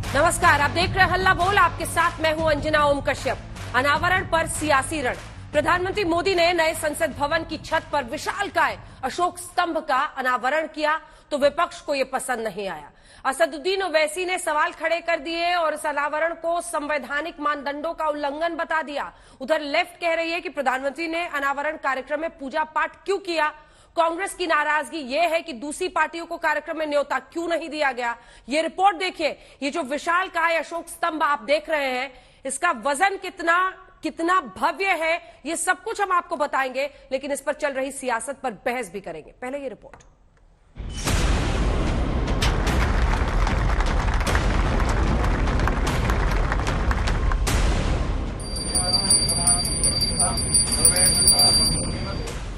नमस्कार, आप देख रहे हैं हल्ला बोल। आपके साथ मैं हूं अंजना ओम कश्यप। अनावरण पर सियासी रण। प्रधानमंत्री मोदी ने नए संसद भवन की छत पर विशालकाय अशोक स्तंभ का अनावरण किया तो विपक्ष को यह पसंद नहीं आया। असदुद्दीन ओवैसी ने सवाल खड़े कर दिए और इस अनावरण को संवैधानिक मानदंडों का उल्लंघन बता दिया। उधर लेफ्ट कह रही है कि प्रधानमंत्री ने अनावरण कार्यक्रम में पूजा पाठ क्यों किया। कांग्रेस की नाराजगी यह है कि दूसरी पार्टियों को कार्यक्रम में न्योता क्यों नहीं दिया गया। ये रिपोर्ट देखिए। ये जो विशालकाय अशोक स्तंभ आप देख रहे हैं, इसका वजन कितना भव्य है, ये सब कुछ हम आपको बताएंगे, लेकिन इस पर चल रही सियासत पर बहस भी करेंगे। पहले ये रिपोर्ट।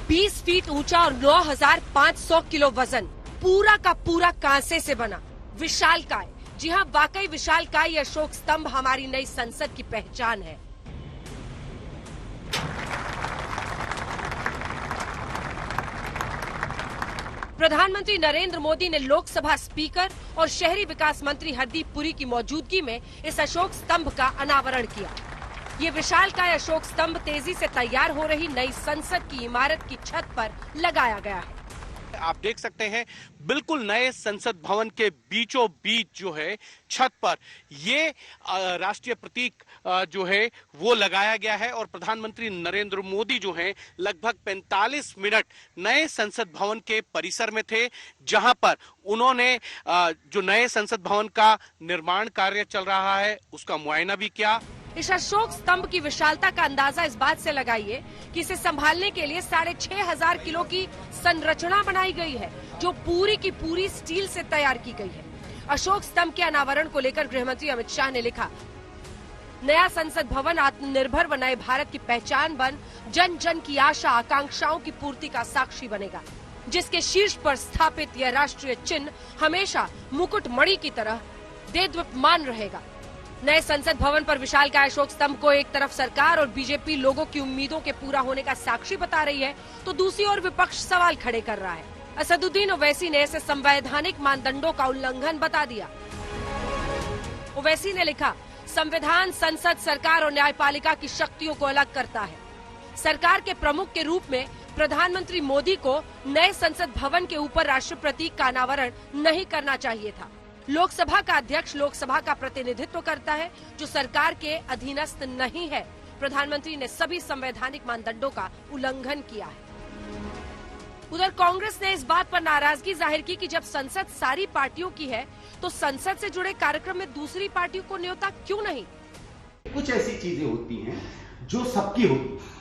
बीस फीट ऊंचा और 9,500 किलो वजन, पूरा का पूरा कांसे से बना विशालकाय। जी हां, वाकई विशालकाय अशोक स्तंभ हमारी नई संसद की पहचान है। प्रधानमंत्री नरेंद्र मोदी ने लोकसभा स्पीकर और शहरी विकास मंत्री हरदीप पुरी की मौजूदगी में इस अशोक स्तंभ का अनावरण किया। ये विशालकाय अशोक स्तंभ तेजी से तैयार हो रही नई संसद की इमारत की छत पर लगाया गया है। आप देख सकते हैं बिल्कुल नए संसद भवन के बीचों बीच जो है छत पर ये राष्ट्रीय प्रतीक जो है वो लगाया गया है और प्रधानमंत्री नरेंद्र मोदी जो है लगभग 45 मिनट नए संसद भवन के परिसर में थे, जहां पर उन्होंने जो नए संसद भवन का निर्माण कार्य चल रहा है उसका मुआयना भी किया। इस अशोक स्तंभ की विशालता का अंदाजा इस बात से लगाइए कि इसे संभालने के लिए 6,500 किलो की संरचना बनाई गई है, जो पूरी की पूरी स्टील से तैयार की गई है। अशोक स्तंभ के अनावरण को लेकर गृहमंत्री अमित शाह ने लिखा, नया संसद भवन आत्मनिर्भर व नए भारत की पहचान बन जन जन की आशा आकांक्षाओं की पूर्ति का साक्षी बनेगा, जिसके शीर्ष पर स्थापित यह राष्ट्रीय चिन्ह हमेशा मुकुट मणि की तरह देदीप्यमान रहेगा। नए संसद भवन पर विशालकाय अशोक स्तंभ को एक तरफ सरकार और बीजेपी लोगों की उम्मीदों के पूरा होने का साक्षी बता रही है, तो दूसरी ओर विपक्ष सवाल खड़े कर रहा है। असदुद्दीन ओवैसी ने इसे संवैधानिक मानदंडों का उल्लंघन बता दिया। ओवैसी ने लिखा, संविधान संसद, सरकार और न्यायपालिका की शक्तियों को अलग करता है। सरकार के प्रमुख के रूप में प्रधानमंत्री मोदी को नए संसद भवन के ऊपर राष्ट्रीय प्रतीक का अनावरण नहीं करना चाहिए था। लोकसभा का अध्यक्ष लोकसभा का प्रतिनिधित्व करता है, जो सरकार के अधीनस्थ नहीं है। प्रधानमंत्री ने सभी संवैधानिक मानदंडों का उल्लंघन किया है। उधर कांग्रेस ने इस बात पर नाराजगी जाहिर की कि जब संसद सारी पार्टियों की है, तो संसद से जुड़े कार्यक्रम में दूसरी पार्टियों को न्योता क्यों नहीं। कुछ ऐसी चीजें होती हैं जो सबकी होती है,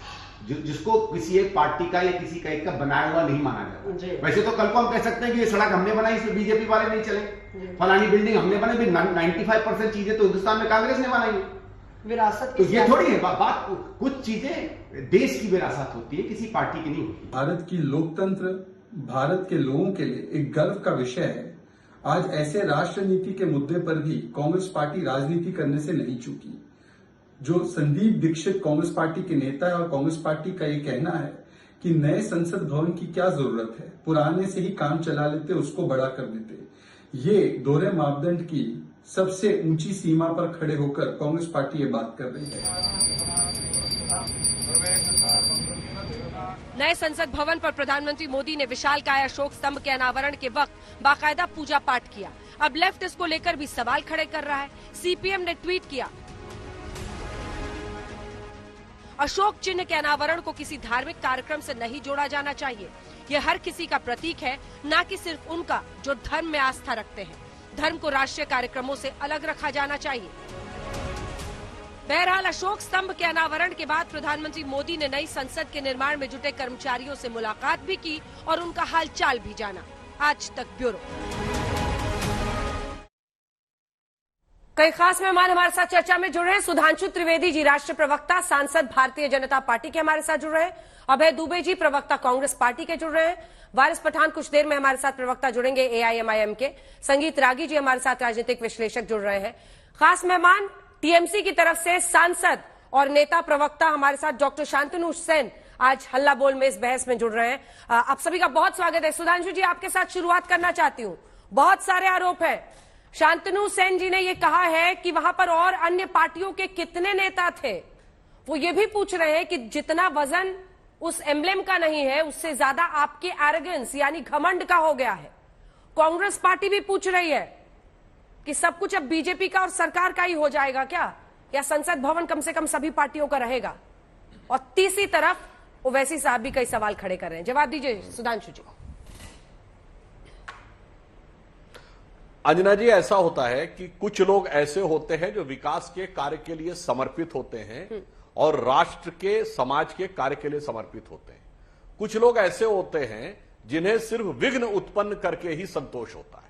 जिसको किसी एक पार्टी का या किसी का एक का बनाया हुआ नहीं माना जाता। वैसे तो कल को हम कह सकते हैं कि ये सड़क हमने बनाई, इसमें बीजेपी वाले नहीं चले, फलानी बिल्डिंग हमने बनाई। 95% चीजें तो हिंदुस्तान में कांग्रेस ने बनाई, विरासत। तो ये थोड़ी है बात, कुछ चीजें देश की विरासत होती है, किसी पार्टी की नहीं होती। भारत की लोकतंत्र भारत के लोगों के लिए एक गर्व का विषय है। आज ऐसे राष्ट्र नीति के मुद्दे पर भी कांग्रेस पार्टी राजनीति करने से नहीं चूकी। जो संदीप दीक्षित कांग्रेस पार्टी के नेता है और कांग्रेस पार्टी का ये कहना है कि नए संसद भवन की क्या जरूरत है, पुराने से ही काम चला लेते, उसको बड़ा कर देते। ये दोहरे मापदंड की सबसे ऊंची सीमा पर खड़े होकर कांग्रेस पार्टी ये बात कर रही है। नए संसद भवन पर प्रधानमंत्री मोदी ने विशालकाय अशोक स्तंभ के अनावरण के वक्त बाकायदा पूजा पाठ किया। अब लेफ्ट इसको लेकर भी सवाल खड़े कर रहा है। सीपीएम ने ट्वीट किया, अशोक चिन्ह के अनावरण को किसी धार्मिक कार्यक्रम से नहीं जोड़ा जाना चाहिए। यह हर किसी का प्रतीक है, न कि सिर्फ उनका जो धर्म में आस्था रखते हैं। धर्म को राष्ट्रीय कार्यक्रमों से अलग रखा जाना चाहिए। बहरहाल अशोक स्तंभ के अनावरण के बाद प्रधानमंत्री मोदी ने नई संसद के निर्माण में जुटे कर्मचारियों से मुलाकात भी की और उनका हालचाल भी जाना। आज तक ब्यूरो। कई खास मेहमान हमारे साथ चर्चा में जुड़ रहे हैं। सुधांशु त्रिवेदी जी, राष्ट्रीय प्रवक्ता सांसद भारतीय जनता पार्टी के हमारे साथ जुड़ रहे हैं। अभय दुबे जी, प्रवक्ता कांग्रेस पार्टी के जुड़ रहे हैं। वारिस पठान कुछ देर में हमारे साथ प्रवक्ता जुड़ेंगे एआईएमआईएम के। संगीत रागी जी हमारे साथ राजनीतिक विश्लेषक जुड़ रहे हैं। खास मेहमान टीएमसी की तरफ से सांसद और नेता प्रवक्ता हमारे साथ डॉक्टर शांतनु सेन आज हल्ला बोल में इस बहस में जुड़ रहे हैं। आप सभी का बहुत स्वागत है। सुधांशु जी, आपके साथ शुरुआत करना चाहती हूं। बहुत सारे आरोप हैं, शांतनु सेन जी ने यह कहा है कि वहां पर और अन्य पार्टियों के कितने नेता थे। वो ये भी पूछ रहे हैं कि जितना वजन उस एम्ब्लेम का नहीं है, उससे ज्यादा आपके एरोगेंस यानी घमंड का हो गया है। कांग्रेस पार्टी भी पूछ रही है कि सब कुछ अब बीजेपी का और सरकार का ही हो जाएगा क्या, या संसद भवन कम से कम सभी पार्टियों का रहेगा। और तीसरी तरफ ओवैसी साहब भी कई सवाल खड़े कर रहे हैं। जवाब दीजिए सुधांशु जी। अंजना जी, ऐसा होता है कि कुछ लोग ऐसे होते हैं जो विकास के कार्य के लिए समर्पित होते हैं और राष्ट्र के समाज के कार्य के लिए समर्पित होते हैं। कुछ लोग ऐसे होते हैं जिन्हें सिर्फ विघ्न उत्पन्न करके ही संतोष होता है।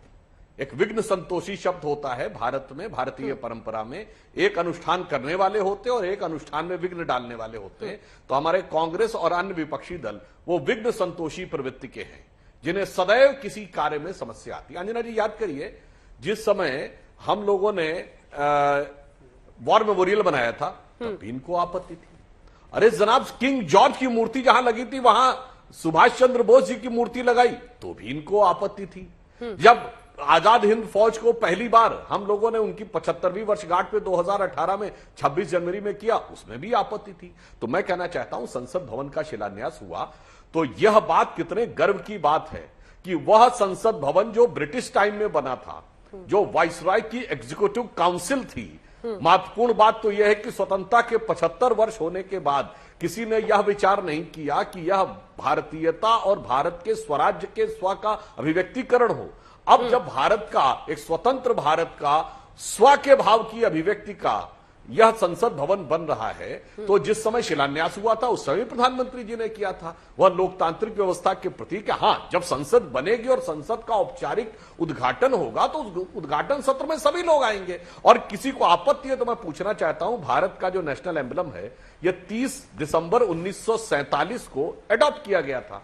एक विघ्न संतोषी शब्द होता है भारत में, भारतीय परंपरा में। एक अनुष्ठान करने वाले होते हैं और एक अनुष्ठान में विघ्न डालने वाले होते हैं। तो हमारे कांग्रेस और अन्य विपक्षी दल वो विघ्न संतोषी प्रवृत्ति के हैं, जिन्हें सदैव किसी कार्य में समस्या आती है। अंजना जी, याद करिए, जिस समय हम लोगों ने वॉर मेमोरियल बनाया था तब भी इनको आपत्ति थी। अरे जनाब, किंग जॉर्ज की मूर्ति जहां लगी थी वहां सुभाष चंद्र बोस जी की मूर्ति लगाई तो भी इनको आपत्ति थी। जब आजाद हिंद फौज को पहली बार हम लोगों ने उनकी 75वीं वर्षगांठ पे 2018 में 26 जनवरी में किया, उसमें भी आपत्ति थी। तो मैं कहना चाहता हूं, संसद भवन का शिलान्यास हुआ तो यह बात कितने गर्व की बात है कि वह संसद भवन जो ब्रिटिश टाइम में बना था, जो वाइसराय की एग्जीक्यूटिव काउंसिल थी। महत्वपूर्ण बात तो यह है कि स्वतंत्रता के 75 वर्ष होने के बाद किसी ने यह विचार नहीं किया कि यह भारतीयता और भारत के स्वराज्य के स्व का अभिव्यक्तिकरण हो। अब जब भारत का, एक स्वतंत्र भारत का स्व के भाव की अभिव्यक्ति का यह संसद भवन बन रहा है, तो जिस समय शिलान्यास हुआ था उस समय प्रधानमंत्री जी ने किया था। वह लोकतांत्रिक व्यवस्था के प्रतीक है। हां, जब संसद बनेगी और संसद का औपचारिक उद्घाटन होगा तो उस उद्घाटन सत्र में सभी लोग आएंगे और किसी को आपत्ति है तो मैं पूछना चाहता हूं, भारत का जो नेशनल एम्बलम है यह 30 दिसंबर 1947 को अडॉप्ट किया गया था।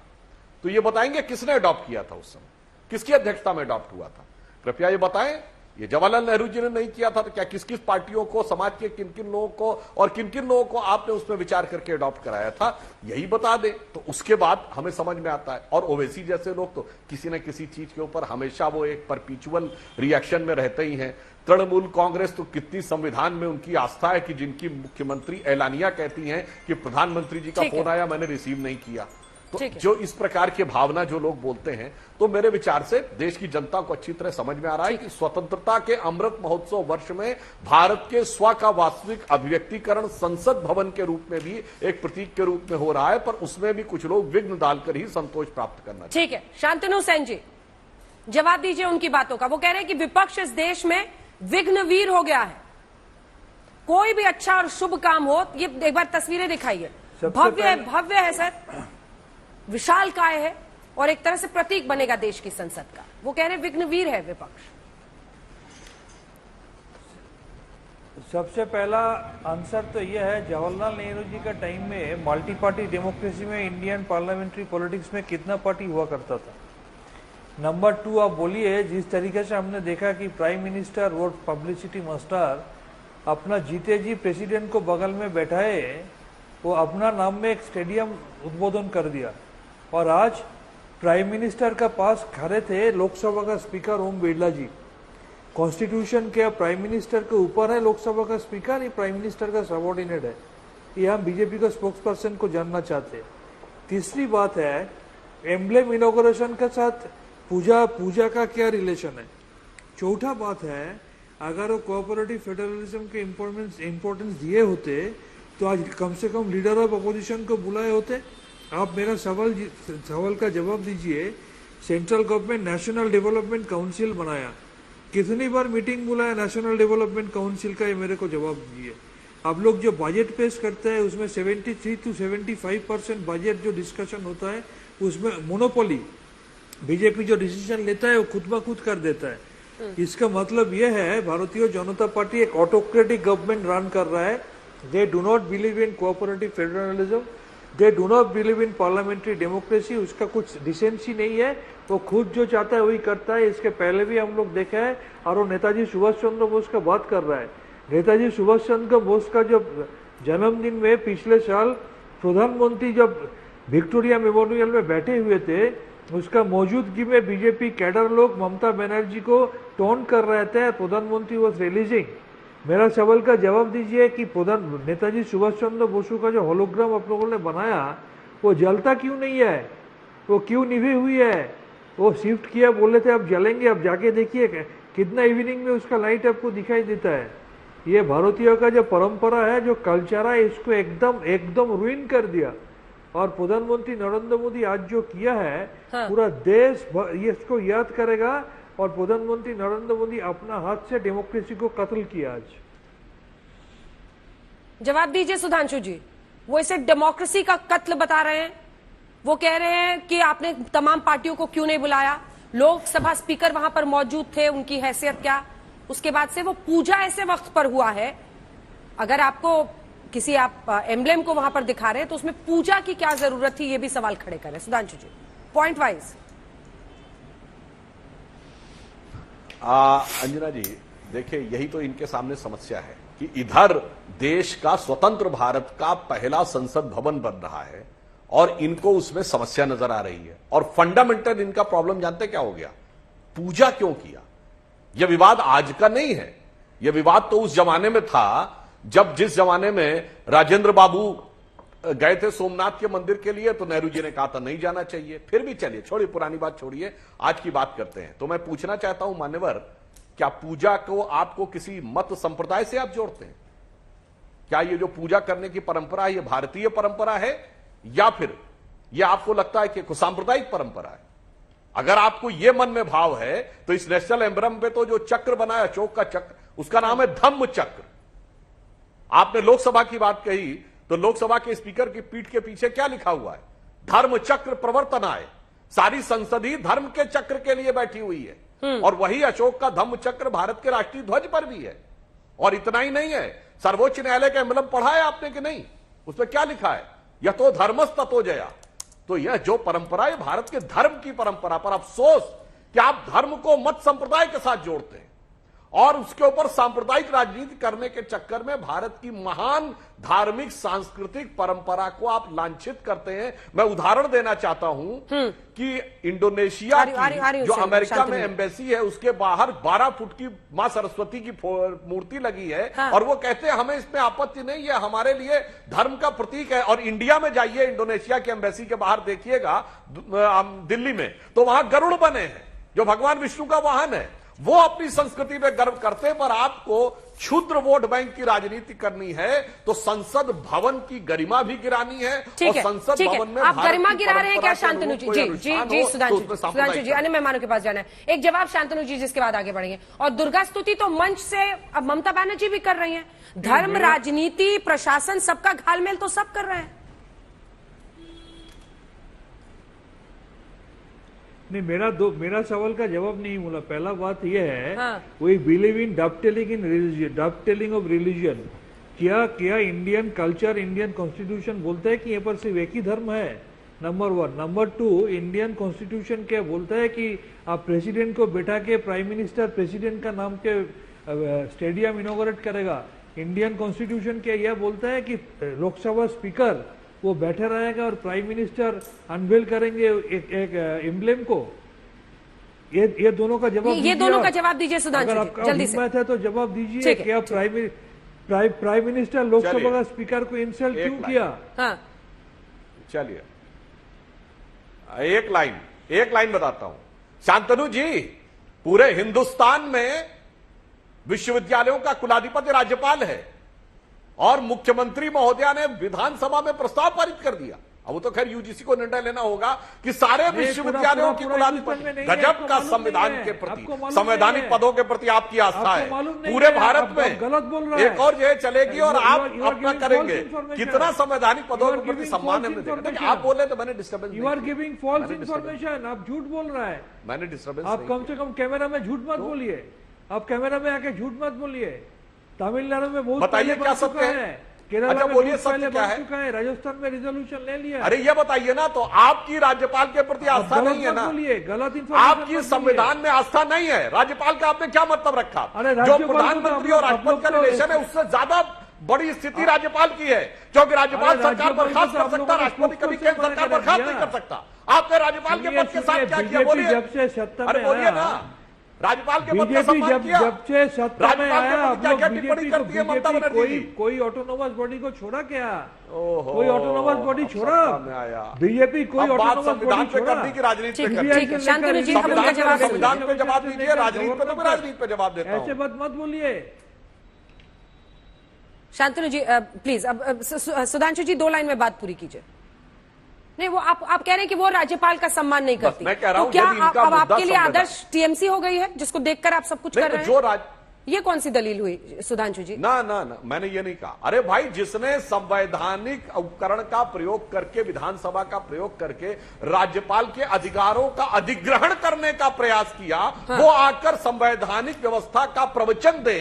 तो ये बताएंगे किसने अडॉप्ट किया था, उस समय किसकी अध्यक्षता में अडॉप्ट हुआ था? कृपया ये बताएं। ये जवाहरलाल नेहरू जी ने नहीं किया था तो क्या किस किस पार्टियों को, समाज के किन किन लोगों को और किन किन लोगों को आपने उसमें विचार करके अडॉप्ट कराया था, यही बता दें तो उसके बाद हमें समझ में आता है। और ओवैसी जैसे लोग तो किसी न किसी चीज के ऊपर हमेशा वो एक परपीचुअल रिएक्शन में रहते ही हैं। तृणमूल कांग्रेस तो कितनी संविधान में उनकी आस्था है कि जिनकी मुख्यमंत्री एलानिया कहती हैं कि प्रधानमंत्री जी का फोन आया, मैंने रिसीव नहीं किया। तो जो इस प्रकार की भावना जो लोग बोलते हैं, तो मेरे विचार से देश की जनता को अच्छी तरह समझ में आ रहा है कि स्वतंत्रता के अमृत महोत्सव वर्ष में भारत के स्व का वास्तविक अभिव्यक्तिकरण संसद भवन के रूप में भी एक प्रतीक के रूप में हो रहा है, पर उसमें भी कुछ लोग विघ्न डालकर ही संतोष प्राप्त करना। ठीक है, शांतनु सेन जी जवाब दीजिए उनकी बातों का। वो कह रहे हैं कि विपक्ष इस देश में विघ्नवीर हो गया है। कोई भी अच्छा और शुभ काम हो, ये एक बार तस्वीरें दिखाइए, भव्य है सर, विशाल काय है और एक तरह से प्रतीक बनेगा देश की संसद का। वो कह रहे विघ्नवीर है विपक्ष। सबसे पहला आंसर तो यह है, जवाहरलाल नेहरू जी का टाइम में मल्टी पार्टी डेमोक्रेसी में इंडियन पार्लियामेंट्री पॉलिटिक्स में कितना पार्टी हुआ करता था। नंबर 2, आप बोलिए जिस तरीके से हमने देखा कि प्राइम मिनिस्टर और पब्लिसिटी मास्टर अपना जीते जी प्रेसिडेंट को बगल में बैठाए, वो अपना नाम में एक स्टेडियम उद्बोधन कर दिया। और आज प्राइम मिनिस्टर का पास खड़े थे लोकसभा का स्पीकर ओम बिरला जी। कॉन्स्टिट्यूशन के प्राइम मिनिस्टर के ऊपर है लोकसभा का स्पीकर, ये प्राइम मिनिस्टर का सबऑर्डिनेट है। ये हम बीजेपी का स्पोक्स पर्सन को जानना चाहते हैं। तीसरी बात है, एम्ब्लेम इनॉग्रेशन के साथ पूजा का क्या रिलेशन है। चौथा बात है, अगर वो कोऑपरेटिव फेडरलिज्म के इम्पोर्टेंस दिए होते तो आज कम से कम लीडर ऑफ अपोजिशन को बुलाए होते। आप मेरा सवाल का जवाब दीजिए। Central government national development council बनाया, कितनी बार मीटिंग बुलाया नेशनल डेवलपमेंट काउंसिल का, ये मेरे को जवाब दीजिए। आप लोग जो बजट पेश करते हैं उसमें 73 to 75% बजट जो डिस्कशन होता है उसमें मोनोपोली बीजेपी जो डिसीजन लेता है वो खुद ब खुद कर देता है। इसका मतलब यह है भारतीय जनता पार्टी एक ऑटोक्रेटिक गवर्नमेंट रन कर रहा है। They do not believe in cooperative federalism, they do not believe in parliamentary democracy. उसका कुछ डिसेंसी नहीं है, वो खुद जो चाहता है वही करता है। इसके पहले भी हम लोग देखा है। और वो नेताजी सुभाष चंद्र बोस का बात कर रहा है। नेताजी सुभाष चंद्र बोस का जब जन्मदिन में पिछले साल प्रधानमंत्री जब विक्टोरिया मेमोरियल में बैठे हुए थे उसका मौजूदगी में बीजेपी कैडर लोग ममता बनर्जी को टोन कर रहे थे। प्रधानमंत्री वॉज रिलीजिंग। मेरा सवाल का जवाब दीजिए कि नेताजी सुभाष चंद्र बोसू का जो होलोग्राम आप लोगों ने बनाया वो जलता क्यों नहीं है? वो क्यों निभी हुई है? वो शिफ्ट किया, बोले थे अब जलेंगे, अब जाके देखिए कितना इवनिंग में उसका लाइट आपको दिखाई देता है। ये भारतीयों का जो परंपरा है, जो कल्चर है, इसको एकदम रुइन कर दिया। और प्रधानमंत्री नरेंद्र मोदी आज जो किया है, हाँ। पूरा देश ये इसको याद करेगा। और प्रधानमंत्री नरेंद्र मोदी अपना हाथ से डेमोक्रेसी को कत्ल किया आज। जवाब दीजिए सुधांशु जी। वो इसे डेमोक्रेसी का कत्ल बता रहे हैं। वो कह रहे हैं कि आपने तमाम पार्टियों को क्यों नहीं बुलाया? लोकसभा स्पीकर वहां पर मौजूद थे, उनकी हैसियत क्या? उसके बाद से वो पूजा ऐसे वक्त पर हुआ है, अगर आपको किसी आप एम्ब्लेम को वहां पर दिखा रहे हैं तो उसमें पूजा की क्या जरूरत थी? ये भी सवाल खड़े करें सुधांशु जी, पॉइंट वाइज। अंजना जी देखिए, यही तो इनके सामने समस्या है कि इधर देश का स्वतंत्र भारत का पहला संसद भवन बन रहा है और इनको उसमें समस्या नजर आ रही है। और फंडामेंटल इनका प्रॉब्लम जानते क्या हो गया? पूजा क्यों किया? यह विवाद आज का नहीं है। यह विवाद तो उस जमाने में था जब जिस जमाने में राजेंद्र बाबू गए थे सोमनाथ के मंदिर के लिए, तो नेहरू जी ने कहा था नहीं जाना चाहिए। फिर भी चलिए, छोड़िए पुरानी बात, छोड़िए, आज की बात करते हैं। तो मैं पूछना चाहता हूं मान्यवर, क्या पूजा को आपको किसी मत संप्रदाय से आप जोड़ते हैं? क्या ये जो पूजा करने की परंपरा है ये भारतीय परंपरा है या फिर ये आपको लगता है कि सांप्रदायिक परंपरा है? अगर आपको ये मन में भाव है तो इस नेशनल एम्ब्लम पे तो जो चक्र बना है, अशोक का चक्र, उसका नाम है धम्म चक्र। आपने लोकसभा की बात कही तो लोकसभा के स्पीकर की पीठ के पीछे क्या लिखा हुआ है? धर्म चक्र प्रवर्तनाय। सारी संसद ही धर्म के चक्र के लिए बैठी हुई है। और वही अशोक का धम्म चक्र भारत के राष्ट्रीय ध्वज पर भी है। और इतना ही नहीं है, सर्वोच्च न्यायालय का एम्ब्लम पढ़ा है आपने कि नहीं? उसमें क्या लिखा है? यतो धर्मस ततो जया। तो यह जो परंपरा है भारत के धर्म की परंपरा पर अफसोस कि आप धर्म को मत संप्रदाय के साथ जोड़ते हैं और उसके ऊपर सांप्रदायिक राजनीति करने के चक्कर में भारत की महान धार्मिक सांस्कृतिक परंपरा को आप लांछित करते हैं। मैं उदाहरण देना चाहता हूं कि इंडोनेशिया की जो अमेरिका में एम्बेसी है उसके बाहर 12 फुट की मां सरस्वती की मूर्ति लगी है। हाँ। और वो कहते हैं हमें इसमें आपत्ति नहीं है, हमारे लिए धर्म का प्रतीक है। और इंडिया में जाइए, इंडोनेशिया की एम्बेसी के बाहर देखिएगा दिल्ली में, तो वहां गरुड़ बने हैं जो भगवान विष्णु का वाहन है। वो अपनी संस्कृति पे गर्व करते, पर आपको क्षुद्र वोट बैंक की राजनीति करनी है तो संसद भवन की गरिमा भी गिरानी है। और संसद भवन में आप गरिमा गिरा रहे हैं क्या शांतनु जी? जी सुधांशु जी, अन्य मेहमानों के पास जाना है। एक जवाब शांतनु जी, जिसके बाद आगे बढ़ेंगे। और दुर्गा स्तुति तो मंच से अब ममता बनर्जी भी कर रही है। धर्म, राजनीति, प्रशासन, सबका घालमेल तो सब कर रहे हैं। नहीं, मेरा सवाल का जवाब नहीं बोला। पहला बात यह है, हाँ। We believe in dovetailing in religion, dovetailing of religion. क्या इंडियन कल्चर, इंडियन कॉन्स्टिट्यूशन बोलता है कि यहाँ पर सिर्फ एक ही धर्म है? नंबर 1। नंबर 2, इंडियन कॉन्स्टिट्यूशन क्या बोलता है कि आप प्रेसिडेंट को बैठा के प्राइम मिनिस्टर प्रेसिडेंट का नाम के स्टेडियम इनॉग्रेट करेगा? इंडियन कॉन्स्टिट्यूशन क्या यह बोलता है कि लोकसभा स्पीकर वो बैठे रहेगा और प्राइम मिनिस्टर अनवेल करेंगे एक एम्ब्लेम को? ये दोनों का जवाब, ये दोनों का जवाब दीजिए सुधांशु जी, जल्दी से। है तो जवाब दीजिए। क्या प्राइम मिनिस्टर लोकसभा का स्पीकर को इंसल्ट क्यों किया? हाँ। चलिए एक लाइन बताता हूं शांतनु जी। पूरे हिंदुस्तान में विश्वविद्यालयों का कुलाधिपति राज्यपाल है और मुख्यमंत्री महोदया ने विधानसभा में प्रस्ताव पारित कर दिया। अब वो तो खैर यूजीसी को निर्णय लेना होगा कि सारे विश्वविद्यालयों की कुलाधिपति। गजब का संविधान के प्रति, संवैधानिक पदों के प्रति आपकी आस्था है। पूरे भारत में गलत बोल रहा है। एक और जगह चलेगी और आप अपना करेंगे। कितना संवैधानिक पदों के प्रति सम्मान है। आप बोले तो मैंने disturbance. You are giving false information. आप झूठ बोल रहा है। मैंने डिस्टर्बेंस। आप कम से कम कैमरा में झूठ मत बोलिए। आप कैमरा में आके झूठ मत बोलिए। तमिलनाडु में बहुत बताइए क्या सत्य है? केरला में बोलिए सत्य क्या है? राजस्थान में रिजोल्यूशन ले लिया। अरे ये बताइए ना, तो आपकी राज्यपाल के प्रति आस्था नहीं है ना? गलत आपकी संविधान में आस्था नहीं है। राज्यपाल का आपने क्या मतलब रखा? जो प्रधानमंत्री और राष्ट्रपति का रिलेशन है उससे ज्यादा बड़ी स्थिति राज्यपाल की है, क्योंकि राज्यपाल सरकार बर्खास्त कर सकता, राष्ट्रपति कभी केंद्र सरकार बर्खास्त नहीं कर सकता। आपने राज्यपाल के पद के साथ क्या किया बोलिए? जब से सत्ता में बोलिए ना, राज्यपाल के पद का सम्मान किया। जब से सत्ता में आया, आप लोग टिप्पणी करती है ममता बनर्जी? कोई ऑटोनोमस बॉडी को छोड़ा क्या? कोई ऑटोनोमस बॉडी छोड़ा? बीजेपी कोई ऑटोनोमस बॉडी छोड़ा? की राजनीति ठीक है, शांतनु जी, अब उनका जवाब संविधान पे जवाब दीजिए, राजनीति पे तो मैं राजनीति पे जवाब देता हूं। ऐसे मत बोलिए। शांतनु जी प्लीज, अब सुधांशु जी 2 लाइन में बात पूरी कीजिए। नहीं, वो आप कह रहे हैं कि वो राज्यपाल का सम्मान नहीं करती, मैं कह रहा हूं, तो क्या यदि इनका अब आपके लिए मुद्दा आदर्श टीएमसी हो गई है, जिसको देखकर आप सब कुछ कर रहे हैं? ये कौन सी दलील हुई सुधांशु जी? ना ना ना, मैंने ये नहीं कहा। अरे भाई, जिसने संवैधानिक उपकरण का प्रयोग करके, विधानसभा का प्रयोग करके राज्यपाल के अधिकारों का अधिग्रहण करने का प्रयास किया, वो आकर संवैधानिक व्यवस्था का प्रवचन दे,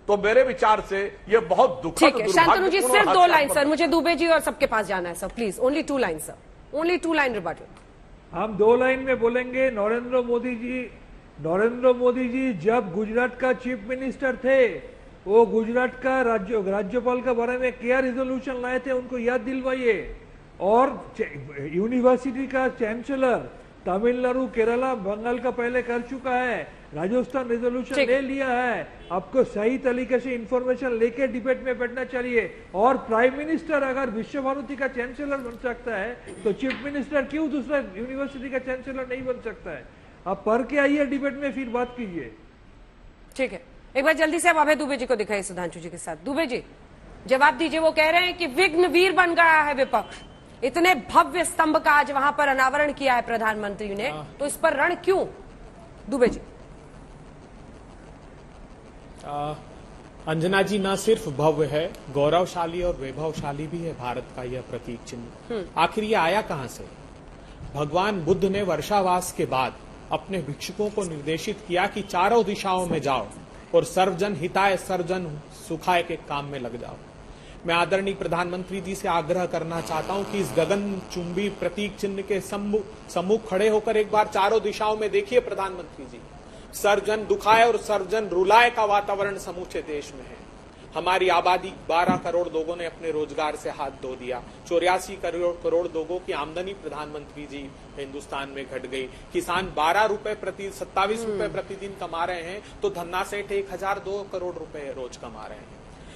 तो मेरे विचार से ये बहुत दुखद, ठीक है शांतनु जी, सिर्फ 2 लाइन सर, मुझे दुबे जी और सबके पास जाना है sir, please only 2 line sir, only 2 line rebuttal. हम 2 लाइन में बोलेंगे। नरेंद्र मोदी जी जब गुजरात का चीफ मिनिस्टर थे, वो गुजरात का राज्यपाल के बारे में क्या रिजोल्यूशन लाए थे, उनको याद दिलवाइए। और यूनिवर्सिटी का चांसलर तमिलनाडु, केरला, बंगाल का पहले कर चुका है, राजस्थान रेजोल्यूशन ले लिया है। आपको सही तरीके से इंफॉर्मेशन लेके डिबेट में बैठना चाहिए। और प्राइम मिनिस्टर अगर विश्व भारती का चांसलर बन सकता है, तो चीफ मिनिस्टर क्यों दूसरा यूनिवर्सिटी का चांसलर नहीं बन सकता है? आप पढ़ के आइए, डिबेट में फिर बात कीजिए। ठीक है, एक बार जल्दी से आप अभय दुबे जी को दिखाइए सुधांशु जी के साथ। दुबे जी जवाब दीजिए। वो कह रहे हैं कि विघ्न वीर बन गया है विपक्ष, इतने भव्य स्तंभ का आज वहां पर अनावरण किया है प्रधानमंत्री ने, तो इस पर रण क्यों? दुबे जी। अंजना जी, न सिर्फ भव्य है, गौरवशाली और वैभवशाली भी है भारत का यह प्रतीक चिन्ह। आखिर ये आया कहां से? भगवान बुद्ध ने वर्षावास के बाद अपने भिक्षुकों को निर्देशित किया कि चारों दिशाओं में जाओ और सर्वजन हिताय सर्वजन सुखाय के काम में लग जाओ। मैं आदरणीय प्रधानमंत्री जी से आग्रह करना चाहता हूं कि इस गगनचुंबी प्रतीक चिन्ह के सम्मुख खड़े होकर एक बार चारों दिशाओं में देखिए प्रधानमंत्री जी। सर्वजन दुखाय और सर्वजन रुलाय का वातावरण समूचे देश में है। हमारी आबादी 12 करोड़ लोगों ने अपने रोजगार से हाथ धो दिया। 84 करोड़ लोगों की आमदनी प्रधानमंत्री जी हिंदुस्तान में घट गई। किसान 27 रुपए प्रतिदिन कमा रहे हैं, तो धन्ना सेठ 1002 करोड़ रुपए रोज कमा रहे हैं।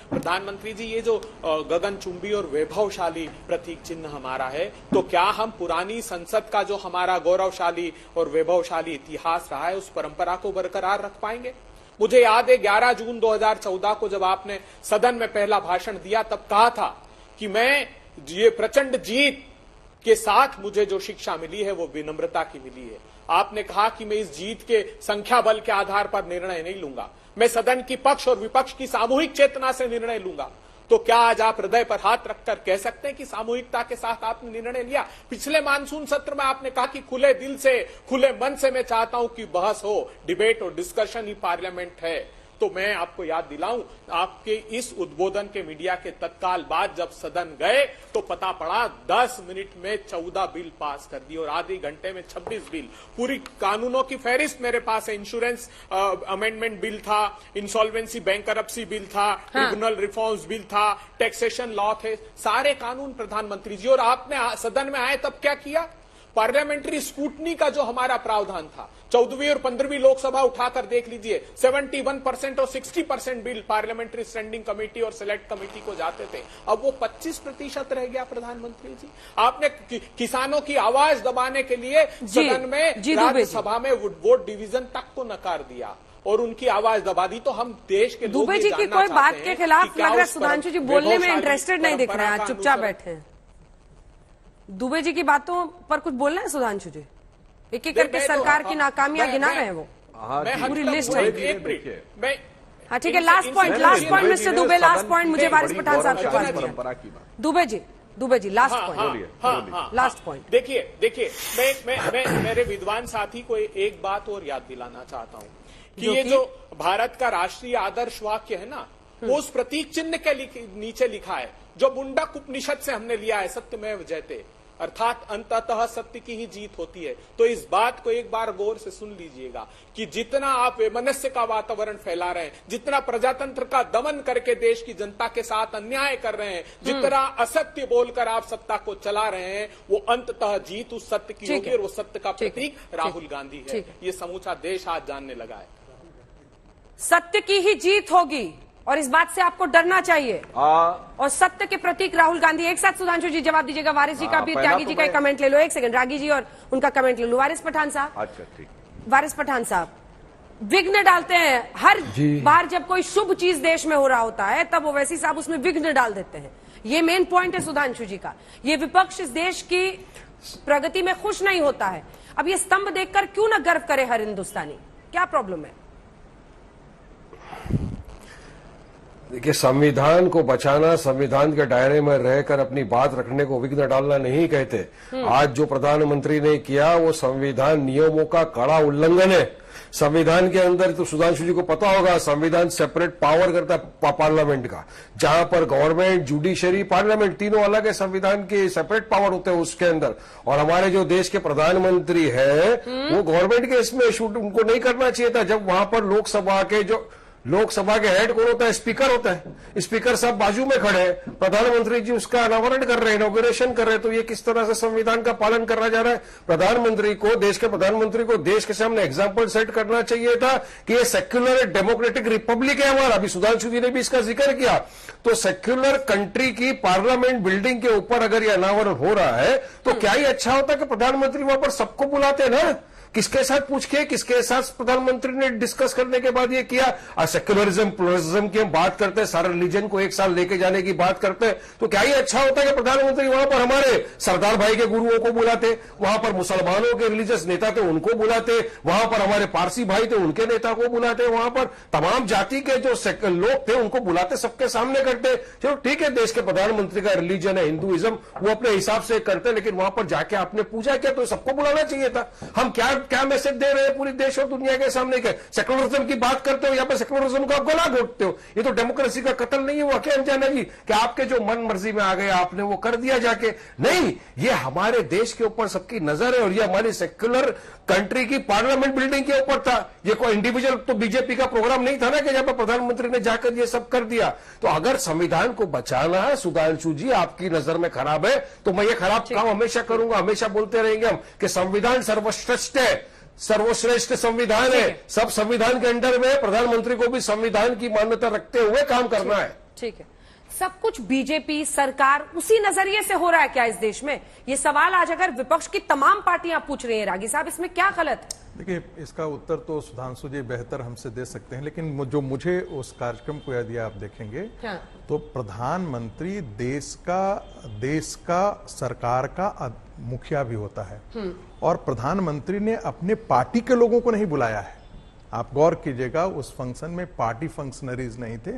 प्रधानमंत्री जी, ये जो गगनचुंबी और वैभवशाली प्रतीक चिन्ह हमारा है, तो क्या हम पुरानी संसद का जो हमारा गौरवशाली और वैभवशाली इतिहास रहा है, उस परंपरा को बरकरार रख पाएंगे? मुझे याद है 11 जून 2014 को जब आपने सदन में पहला भाषण दिया, तब कहा था कि मैं ये प्रचंड जीत के साथ मुझे जो शिक्षा मिली है वो विनम्रता की मिली है। आपने कहा कि मैं इस जीत के संख्या बल के आधार पर निर्णय नहीं लूंगा, मैं सदन की पक्ष और विपक्ष की सामूहिक चेतना से निर्णय लूंगा। तो क्या आज आप हृदय पर हाथ रखकर कह सकते हैं कि सामूहिकता के साथ आपने निर्णय लिया? पिछले मानसून सत्र में आपने कहा कि खुले दिल से, खुले मन से मैं चाहता हूं कि बहस हो, डिबेट और डिस्कशन ही पार्लियामेंट है। तो मैं आपको याद दिलाऊं, आपके इस उद्बोधन के मीडिया के तत्काल बाद जब सदन गए तो पता पड़ा 10 मिनट में 14 बिल पास कर दिए और आधे घंटे में 26 बिल। पूरी कानूनों की फहरिस्त मेरे पास है। इंश्योरेंस अमेंडमेंट बिल था, इंसॉल्वेंसी बैंकरप्सी बिल था, ट्रिब्यूनल रिफॉर्म्स बिल था, टैक्सेशन लॉ थे, सारे कानून प्रधानमंत्री जी। और आपने सदन में आए तब क्या किया? पार्लियामेंट्री स्क्रूटनी का जो हमारा प्रावधान था, 14वीं और 15वीं लोकसभा उठाकर देख लीजिए, 71% और 60% बिल पार्लियामेंट्री स्टैंडिंग कमेटी और सिलेक्ट कमेटी को जाते थे। अब वो 25% रह गया। प्रधानमंत्री जी, आपने किसानों की आवाज दबाने के लिए सदन में, राज्यसभा में वोट डिवीजन तक को नकार दिया और उनकी आवाज दबा दी। तो हम देश के दुबे जी की कोई बात के खिलाफ लग रहा है सुधांशु जी बोलने में इंटरेस्टेड नहीं दिख रहा है, चुपचाप बैठे हैं। दुबे जी की बातों पर कुछ बोलना है सुधांशु जी? एक एक करके सरकार की नाकामियां गिना रहे हैं वो, पूरी लिस्ट है। हाँ ठीक है, last point mister Dubey, last point मुझे वारिस पठान साहब के पास। Dubey ji last point, last point. देखिए मैं मेरे विद्वान साथी को एक बात और याद दिलाना चाहता हूँ कि ये जो भारत का राष्ट्रीय आदर्श वाक्य है ना, वो उस प्रतीक चिन्ह के नीचे लिखा है जो मुंडक उपनिषद से हमने लिया है, सत्यमेव जयते। अर्थात अंततः सत्य की ही जीत होती है। तो इस बात को एक बार गौर से सुन लीजिएगा कि जितना आप वैमनस्य का वातावरण फैला रहे हैं, जितना प्रजातंत्र का दमन करके देश की जनता के साथ अन्याय कर रहे हैं, जितना असत्य बोलकर आप सत्ता को चला रहे हैं, वो अंततः जीत उस सत्य की होगी और वो सत्य का प्रतीक राहुल गांधी है। ये समूचा देश आज जानने लगा है। सत्य की ही जीत होगी और इस बात से आपको डरना चाहिए। और सत्य के प्रतीक राहुल गांधी। एक साथ सुधांशु जी जवाब दीजिएगा, वारिस जी का भी, त्यागी जी का कमेंट ले लो। एक सेकंड, रागी जी और उनका कमेंट ले लो। वारिस पठान साहब। अच्छा ठीक। वारिस पठान साहब, विघ्न डालते हैं हर बार जब कोई शुभ चीज देश में हो रहा होता है, तब ओवैसी साहब उसमें विघ्न डाल देते हैं। ये मेन पॉइंट है सुधांशु जी का। ये विपक्ष इस देश की प्रगति में खुश नहीं होता है। अब ये स्तंभ देखकर क्यों ना गर्व करे हर हिंदुस्तानी? क्या प्रॉब्लम है? देखिए, संविधान को बचाना, संविधान के दायरे में रहकर अपनी बात रखने को विघ्न डालना नहीं कहते। आज जो प्रधानमंत्री ने किया वो संविधान नियमों का कड़ा उल्लंघन है। संविधान के अंदर, तो सुधांशु जी को पता होगा, संविधान सेपरेट पावर करता है पार्लियामेंट का, जहां पर गवर्नमेंट, जुडिशरी, पार्लियामेंट तीनों अलग है। संविधान के सेपरेट पावर होते हैं उसके अंदर। और हमारे जो देश के प्रधानमंत्री है वो गवर्नमेंट के इसमें शूट उनको नहीं करना चाहिए था। जब वहां पर लोकसभा के हेड कौन होता है? स्पीकर होता है। स्पीकर साहब बाजू में खड़े हैं, प्रधानमंत्री जी उसका अनावरण कर रहे हैं, इनॉग्रेशन कर रहे हैं। तो ये किस तरह से संविधान का पालन करा जा रहा है? देश के प्रधानमंत्री को देश के सामने एग्जाम्पल सेट करना चाहिए था कि ये सेक्युलर डेमोक्रेटिक रिपब्लिक है हमारा। अभी सुधांशु जी ने भी इसका जिक्र किया। तो सेक्युलर कंट्री की पार्लियामेंट बिल्डिंग के ऊपर अगर ये अनावरण हो रहा है तो क्या ही अच्छा होता कि प्रधानमंत्री वहां पर सबको बुलाते हैं ना। किसके साथ पूछ के, किसके साथ प्रधानमंत्री ने डिस्कस करने के बाद ये किया? सेक्युलरिज्म, प्लुरलिज्म की हम बात करते हैं, सारे रिलीजन को एक साथ लेके जाने की बात करते हैं। तो क्या ही अच्छा होता है कि प्रधानमंत्री वहां पर हमारे सरदार भाई के गुरुओं को बुलाते, वहां पर मुसलमानों के रिलीजियस नेता थे उनको बुलाते, वहां पर हमारे पारसी भाई थे उनके नेता को बुलाते, वहां पर तमाम जाति के जो लोग थे उनको बुलाते, सबके सामने करते। चलो ठीक है, देश के प्रधानमंत्री का रिलीजन है हिंदुइज्म, वो अपने हिसाब से करते, लेकिन वहां पर जाके आपने पूजा किया तो सबको बुलाना चाहिए था। हम क्या मैसेज दे रहे हैं पूरी देश और दुनिया के सामने? के सेक्युलरिज्म की बात करते हो, यहाँ पर सेक्युलरिज्म को आप गला घोटते हो। ये तो डेमोक्रेसी का कत्ल नहीं हुआ क्या अनजाना जी? कि आपके जो मन मर्जी में आ गए आपने वो कर दिया जाके? नहीं, ये हमारे देश के ऊपर सबकी नजर है और ये हमारी सेक्युलर कंट्री की पार्लियामेंट बिल्डिंग के ऊपर था। ये कोई इंडिविजुअल तो बीजेपी का प्रोग्राम नहीं था ना कि जहां पर प्रधानमंत्री ने जाकर ये सब कर दिया। तो अगर संविधान को बचाना है सुधांशु जी, आपकी नजर में खराब है, तो मैं ये खराब काम हमेशा करूंगा, हमेशा बोलते रहेंगे हम कि संविधान सर्वश्रेष्ठ है, सर्वश्रेष्ठ संविधान है। सब संविधान के अंडर में, प्रधानमंत्री को भी संविधान की मान्यता रखते हुए काम करना है। ठीक है, सब कुछ बीजेपी सरकार उसी नजरिए से हो रहा है क्या इस देश में? ये सवाल आज अगर विपक्ष की तमाम पार्टियां पूछ रही हैं, रागी साहब, इसमें क्या गलत है? देखिए, इसका उत्तर तो सुधांशु जी बेहतर हमसे दे सकते हैं, लेकिन जो मुझे उस कार्यक्रम को यदि आप देखेंगे तो प्रधानमंत्री देश का सरकार का मुखिया भी होता है और प्रधानमंत्री ने अपने पार्टी के लोगों को नहीं बुलाया है। आप गौर कीजिएगा, उस फंक्शन में पार्टी फंक्शनरीज नहीं थे,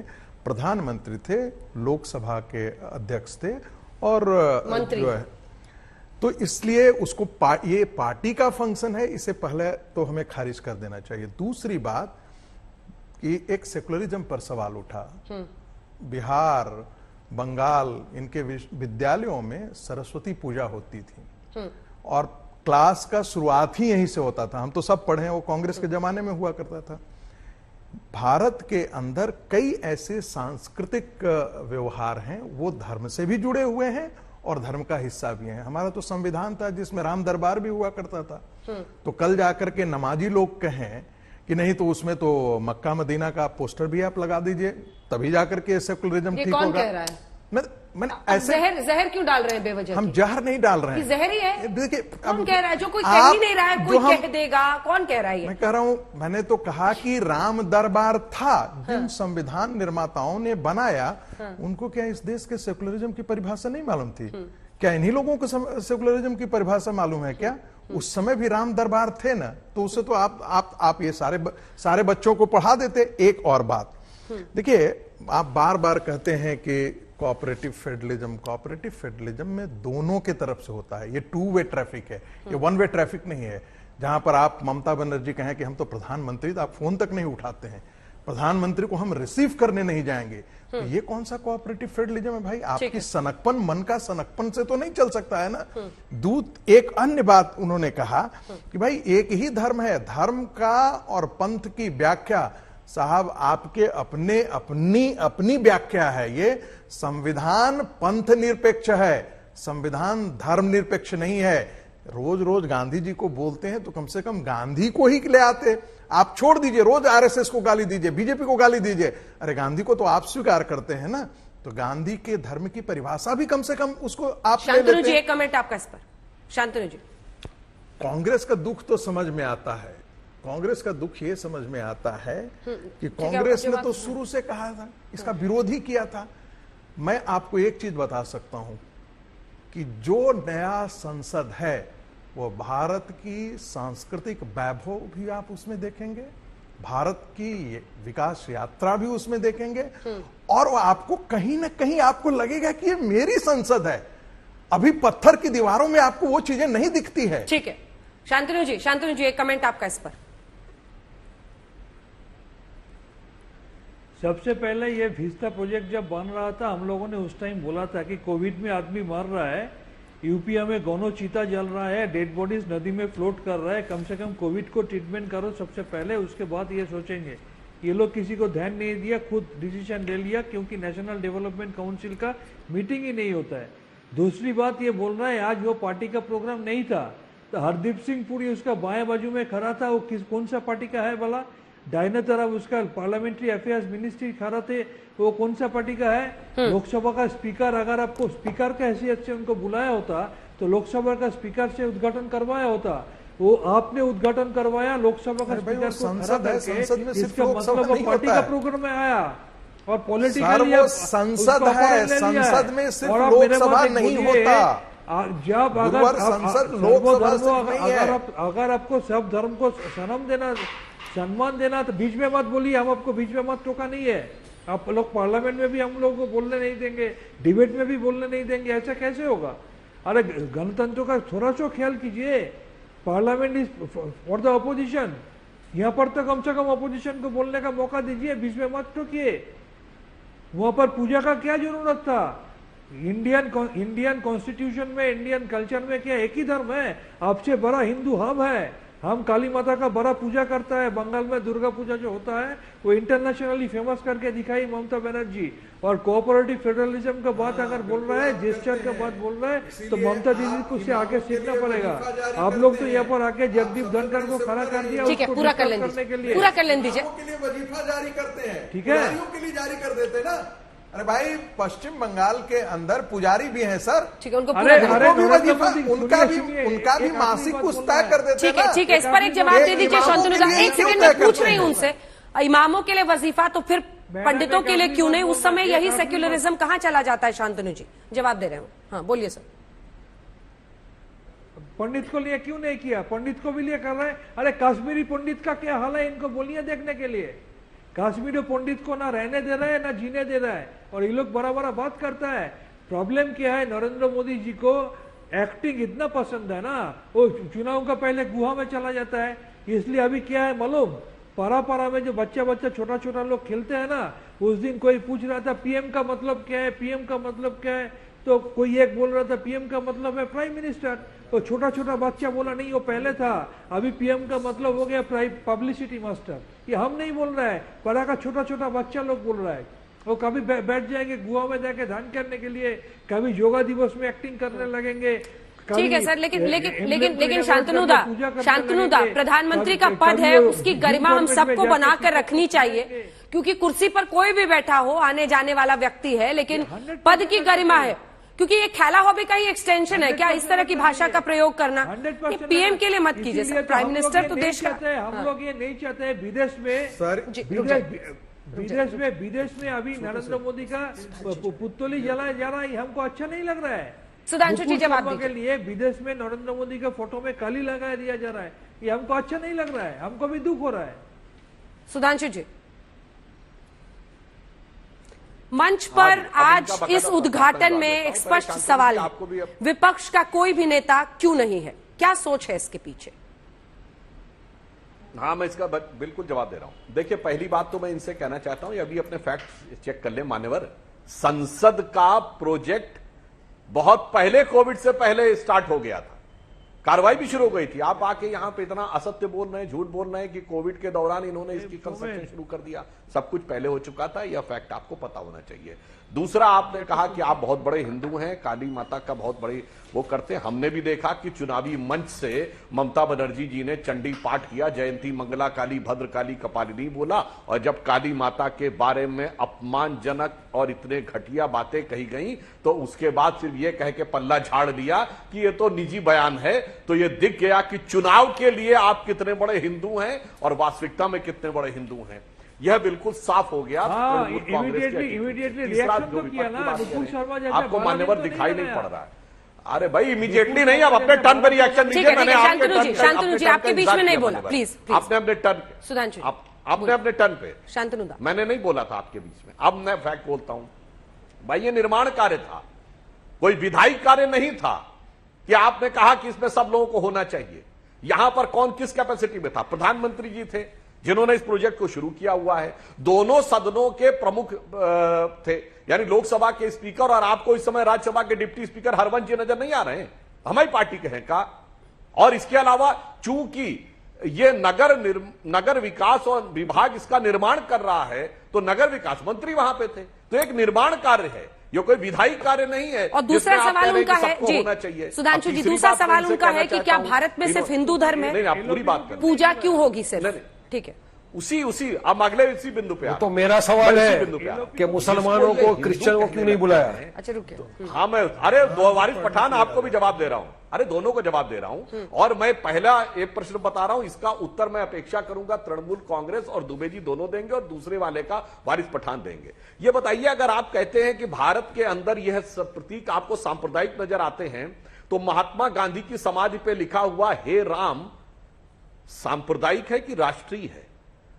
प्रधानमंत्री थे, लोकसभा के अध्यक्ष थे और जो है, तो इसलिए उसको ये पार्टी का फंक्शन है, इसे पहले तो हमें खारिज कर देना चाहिए। दूसरी बात कि एक सेकुलरिज्म पर सवाल उठा। बिहार, बंगाल, इनके विद्यालयों में सरस्वती पूजा होती थी और क्लास का शुरुआत ही यहीं से होता था। हम तो सब पढ़े हैं, वो कांग्रेस के जमाने में हुआ करता था। भारत के अंदर कई ऐसे सांस्कृतिक व्यवहार हैं, वो धर्म से भी जुड़े हुए हैं और धर्म का हिस्सा भी हैं। हमारा तो संविधान था जिसमें राम दरबार भी हुआ करता था। तो कल जाकर के नमाजी लोग कहें कि नहीं तो उसमें तो मक्का मदीना का पोस्टर भी आप लगा दीजिए, तभी जाकर के सेकुलरिज्म ठीक होगा। कौन कह रहा है? मैं ऐसे जहर क्यों डाल रहे हैं बेवजह? हम जहर नहीं डाल रहे हैं, जहर ही है। देखिए, कौन कह रहा है? जो कोई कह ही नहीं रहा है, कोई कह देगा, कौन कह रहा है? मैं कह रहा हूं, मैंने तो कहा कि राम दरबार था। जिन संविधान निर्माताओं ने बनाया उनको क्या इस देश के सेकुलरिज्म की परिभाषा नहीं मालूम थी क्या? इन्हीं लोगों को सेकुलरिज्म की परिभाषा मालूम है क्या? उस समय भी राम दरबार थे ना, तो उससे तो आप ये सारे बच्चों को पढ़ा देते। एक और बात देखिए, आप बार बार कहते हैं कि कोऑपरेटिव फेडरलिज्म में दोनों के तरफ से होता है। ये 2 वे ट्रैफिक है, ये 1 वे ट्रैफिक नहीं है। जहां पर आप ममता बनर्जी कहें कि हम तो प्रधानमंत्री, तो आप फोन तक नहीं उठाते हैं, प्रधानमंत्री को हम रिसीव करने नहीं जाएंगे। तो ये कौन सा कोऑपरेटिव फेडरलिज्म है भाई? आपकी सनकपन, मन का सनकपन से तो नहीं चल सकता है ना। दूत एक अन्य बात उन्होंने कहा कि भाई एक ही धर्म है, धर्म का और पंथ की व्याख्या साहब आपके अपनी व्याख्या है। ये संविधान पंथ निरपेक्ष है, संविधान धर्म निरपेक्ष नहीं है। रोज रोज गांधी जी को बोलते हैं तो कम से कम गांधी को ही ले आते। आप छोड़ दीजिए, रोज आरएसएस को गाली दीजिए, बीजेपी को गाली दीजिए, अरे गांधी को तो आप स्वीकार करते हैं ना, तो गांधी के धर्म की परिभाषा भी कम से कम उसको आप ले लेते हैं। शांतनु जी, एक कमेंट आपका इस पर। शांतनु जी, कांग्रेस का दुख तो समझ में आता है, कांग्रेस का दुख ये समझ में आता है कि कांग्रेस ने तो शुरू से कहा था, इसका विरोध ही किया था। मैं आपको एक चीज बता सकता हूं कि जो नया संसद है वो भारत की सांस्कृतिक वैभव भी आप उसमें देखेंगे, भारत की विकास यात्रा भी उसमें देखेंगे, और वो आपको कहीं ना कहीं आपको लगेगा कि ये मेरी संसद है। अभी पत्थर की दीवारों में आपको वो चीजें नहीं दिखती है। ठीक है शांतनु जी, एक कमेंट आपका इस पर। सबसे पहले ये विस्ता प्रोजेक्ट जब बन रहा था, हम लोगों ने उस टाइम बोला था कि कोविड में आदमी मर रहा है, यूपी में गौनो चीता जल रहा है, डेड बॉडीज नदी में फ्लोट कर रहा है, कम से कम कोविड को ट्रीटमेंट करो सबसे पहले, उसके बाद ये सोचेंगे। ये लोग किसी को ध्यान नहीं दिया, खुद डिसीजन ले लिया, क्योंकि नेशनल डेवलपमेंट काउंसिल का मीटिंग ही नहीं होता है। दूसरी बात ये बोल रहा है आज वो पार्टी का प्रोग्राम नहीं था, तो हरदीप सिंह पुरी उसका बाएं बाजू में खड़ा था, वो कौन सा पार्टी का है भला? डायना तरफ उसका पार्लियामेंट्री अफेयर्स मिनिस्ट्री खड़ा थे, वो कौन सा पार्टी का है? लोकसभा का स्पीकर, अगर आपको स्पीकर का हैसियत से उनको बुलाया होता तो लोकसभा का स्पीकर से उद्घाटन करवाया होता। वो आपने उद्घाटन करवाया, लोकसभा का स्पीकर को संसद है, संसद में सिर्फ इसका मतलब वो पार्टी का प्रोग्राम में आया और पॉलिटिकली संसद है, संसद में सिर्फ लोकसभा नहीं होता। जब अगर आपको सब धर्म को सम्मान देना तो बीच में मत बोलिए, हम आपको बीच में मत टोका नहीं है। आप लोग पार्लियामेंट में भी हम लोगों को बोलने नहीं देंगे, डिबेट में भी बोलने नहीं देंगे, ऐसा कैसे होगा? अरे गणतंत्र का थोड़ा सा ख्याल कीजिए। Parliament is for the opposition, यहाँ पर तो कम से कम अपोजिशन को बोलने का मौका दीजिए, बीच में मत टोकिए। वहां पर पूजा का क्या जरूरत था? इंडियन कॉन्स्टिट्यूशन में, इंडियन कल्चर में क्या एक ही धर्म है? आपसे बड़ा हिंदू हम है, हम काली माता का बड़ा पूजा करता है। बंगाल में दुर्गा पूजा जो होता है वो इंटरनेशनली फेमस करके दिखाई ममता बनर्जी। और कोऑपरेटिव फेडरलिज्म का बात अगर बोल रहा है, जेस्चर का बात बोल रहा है, तो ममता दीदी को उससे आगे सीखना पड़ेगा। आप लोग तो यहाँ पर आके जगदीप धनखड़ को खड़ा कर दिया, ठीक है, पूरा कर लेने दीजिए। वजीफा जारी करते हैं, ठीक है, के लिए जारी कर देते ना। अरे भाई पश्चिम बंगाल के अंदर पुजारी भी हैं सर, ठीक है, उनको उनका भी मासिक कुछ तय कर देते हैं। ठीक है, इस पर एक जवाब दे दीजिए शांतनु जी। एक सेकंड में पूछ रही हूँ उनसे, इमामों के लिए वजीफा तो फिर पंडितों के लिए क्यों नहीं? उस समय यही सेक्युलरिज्म कहाँ चला जाता है? शांतनु जी जवाब दे रहे हो, हाँ बोलिए सर। पंडित को लिए क्यों नहीं किया? पंडित को भी लिए कर रहे हैं। अरे कश्मीरी पंडित का क्या हाल है, इनको बोलिए देखने के लिए। कश्मीरी पंडित को ना रहने दे रहा है ना जीने दे रहा है, और ये लोग बड़ा बड़ा बात करता है। प्रॉब्लम क्या है? नरेंद्र मोदी जी को एक्टिंग इतना पसंद है ना, वो चुनाव का पहले गुहा में चला जाता है। इसलिए अभी क्या है मालूम, पारा में जो बच्चा छोटा छोटा लोग खेलते हैं ना, उस दिन कोई पूछ रहा था पीएम का मतलब क्या है, पीएम का मतलब क्या है, तो कोई एक बोल रहा था पीएम का मतलब है प्राइम मिनिस्टर, तो छोटा छोटा बच्चा बोला नहीं वो पहले था, अभी पीएम का मतलब हो गया पब्लिसिटी मास्टर। ये हम नहीं बोल रहा है, पढ़ा का छोटा छोटा बच्चा लोग बोल रहा है। वो कभी बैठ जाएंगे गुआ में जाके ध्यान करने के लिए, कभी योगा दिवस में एक्टिंग करने लगेंगे। ठीक है सर, लेकिन शांतनु दा, प्रधानमंत्री का पद है, उसकी गरिमा हम सबको बनाकर रखनी चाहिए, क्योंकि कुर्सी पर कोई भी बैठा हो, आने जाने वाला व्यक्ति है, लेकिन पद की गरिमा है, क्योंकि ये खेला हॉबी का ही एक्सटेंशन है क्या इस तरह की भाषा का प्रयोग करना? पीएम के लिए मत कीजिए सर, प्राइम मिनिस्टर तो देश का। हम लोग ये नहीं चाहते हैं विदेश में अभी नरेंद्र मोदी का पुतली जलाया जा रहा है, हमको अच्छा नहीं लग रहा है। सुधांशु जी जवाब के लिए विदेश में नरेंद्र मोदी का फोटो में काली लगा दिया जा रहा है, ये हमको अच्छा नहीं लग रहा है, हमको भी दुख हो रहा है। सुधांशु जी, मंच पर आज इस उद्घाटन में एक स्पष्ट सवाल है, विपक्ष का कोई भी नेता क्यों नहीं है? क्या सोच है इसके पीछे? हाँ, मैं इसका बिल्कुल जवाब दे रहा हूं। देखिए, पहली बात तो मैं इनसे कहना चाहता हूं, अभी अपने फैक्ट चेक कर ले मान्यवर। संसद का प्रोजेक्ट बहुत पहले, कोविड से पहले स्टार्ट हो गया था, कार्रवाई भी शुरू हो गई थी। आप आके यहां पे इतना असत्य बोल रहे हैं, झूठ बोल रहे हैं कि कोविड के दौरान इन्होंने इसकी कंस्ट्रक्शन शुरू कर दिया। सब कुछ पहले हो चुका था, यह फैक्ट आपको पता होना चाहिए। दूसरा, आपने कहा कि आप बहुत बड़े हिंदू हैं, काली माता का बहुत बड़े वो करते हैं। हमने भी देखा कि चुनावी मंच से ममता बनर्जी जी ने चंडी पाठ किया, जयंती मंगला काली भद्र काली कपालिनी बोला, और जब काली माता के बारे में अपमानजनक और इतने घटिया बातें कही गई तो उसके बाद सिर्फ ये कह के पल्ला झाड़ दिया कि ये तो निजी बयान है। तो ये दिख गया कि चुनाव के लिए आप कितने बड़े हिंदू हैं और वास्तविकता में कितने बड़े हिंदू हैं। यह बिल्कुल साफ हो गया। इमीडिएटली रिएक्शन तो किया ना नुपुर शर्मा जैसा, आपको मान्यवर दिखाई नहीं पड़ रहा है। अरे भाई, इमीडिएटली नहीं, आप अपने टर्न पर रिएक्शन दीजिए। मैंने शांतनु जी आपके बीच में नहीं बोला, प्लीज। आपने अपने टर्न, सुधांशु आपने अपने टर्न पे, शांतनु दा, मैंने नहीं बोला था आपके बीच में। अब मैं फैक्ट बोलता हूं भाई, ये निर्माण कार्य था, कोई विधायी कार्य नहीं था कि आपने कहा कि इसमें सब लोगों को होना चाहिए। यहां पर कौन किस कैपेसिटी में था? प्रधानमंत्री जी थे जिन्होंने इस प्रोजेक्ट को शुरू किया हुआ है। दोनों सदनों के प्रमुख थे, यानी लोकसभा के स्पीकर और आपको इस समय राज्यसभा के डिप्टी स्पीकर हरवंश जी नजर नहीं आ रहे हैं, हमारी पार्टी के हैं का। और इसके अलावा चूंकि ये नगर विकास और विभाग इसका निर्माण कर रहा है, तो नगर विकास मंत्री वहां पे थे। तो एक निर्माण कार्य है, ये कोई विधायी कार्य नहीं है। और दूसरा सवाल उनका है जी, सुधांशु जी, दूसरा सवाल उनका है कि क्या भारत में सिर्फ हिंदू धर्म है? नहीं, आप पूरी बात करें, पूजा क्यों होगी सिर्फ? ठीक है, उसी अब अगले इसी बिंदु पे तो मेरा सवाल है कि मुसलमानों को, क्रिश्चियन को क्यों नहीं बुलाया? अच्छा रुकिए। हाँ, मैं अरे वारिस पठान आपको भी जवाब दे रहा हूं, अरे दोनों को जवाब दे रहा हूं। और मैं पहला एक प्रश्न बता रहा हूं, इसका उत्तर मैं अपेक्षा करूंगा तृणमूल कांग्रेस और दुबे जी दोनों देंगे, और दूसरे वाले का वारिस पठान देंगे। ये बताइए, अगर आप कहते हैं कि भारत के अंदर यह प्रतीक आपको सांप्रदायिक नजर आते हैं, तो महात्मा गांधी की समाधि पे लिखा हुआ हे राम सांप्रदायिक है कि राष्ट्रीय है?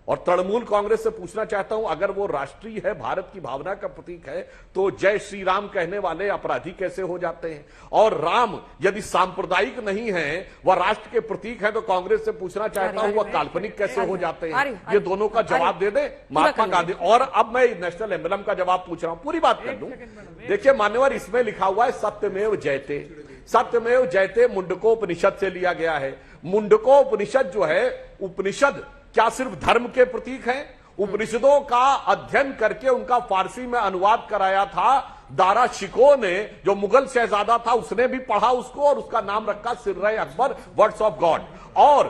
और तृणमूल कांग्रेस से पूछना चाहता हूं, अगर वो राष्ट्रीय है, भारत की भावना का प्रतीक है, तो जय श्री राम कहने वाले अपराधी कैसे हो जाते हैं? और राम यदि सांप्रदायिक नहीं है, वह राष्ट्र के प्रतीक है, तो कांग्रेस से पूछना चाहता हूं वह काल्पनिक कैसे हो जाते हैं? ये दोनों का जवाब दे दे महात्मा गांधी। और अब मैं नेशनल एम्बलम का जवाब पूछ रहा हूं, पूरी बात कर लूं। देखिए मान्यवर, इसमें लिखा हुआ है सत्यमेव जयते। सत्यमेव जयते मुंडकोपनिषद से लिया गया है। मुंडकोपनिषद जो है, उपनिषद क्या सिर्फ धर्म के प्रतीक हैं? उपनिषदों का अध्ययन करके उनका फारसी में अनुवाद कराया था दारा शिको ने, जो मुगल शहजादा था, उसने भी पढ़ा उसको और उसका नाम रखा सिर्रे अकबर वर्ड्स ऑफ गॉड। और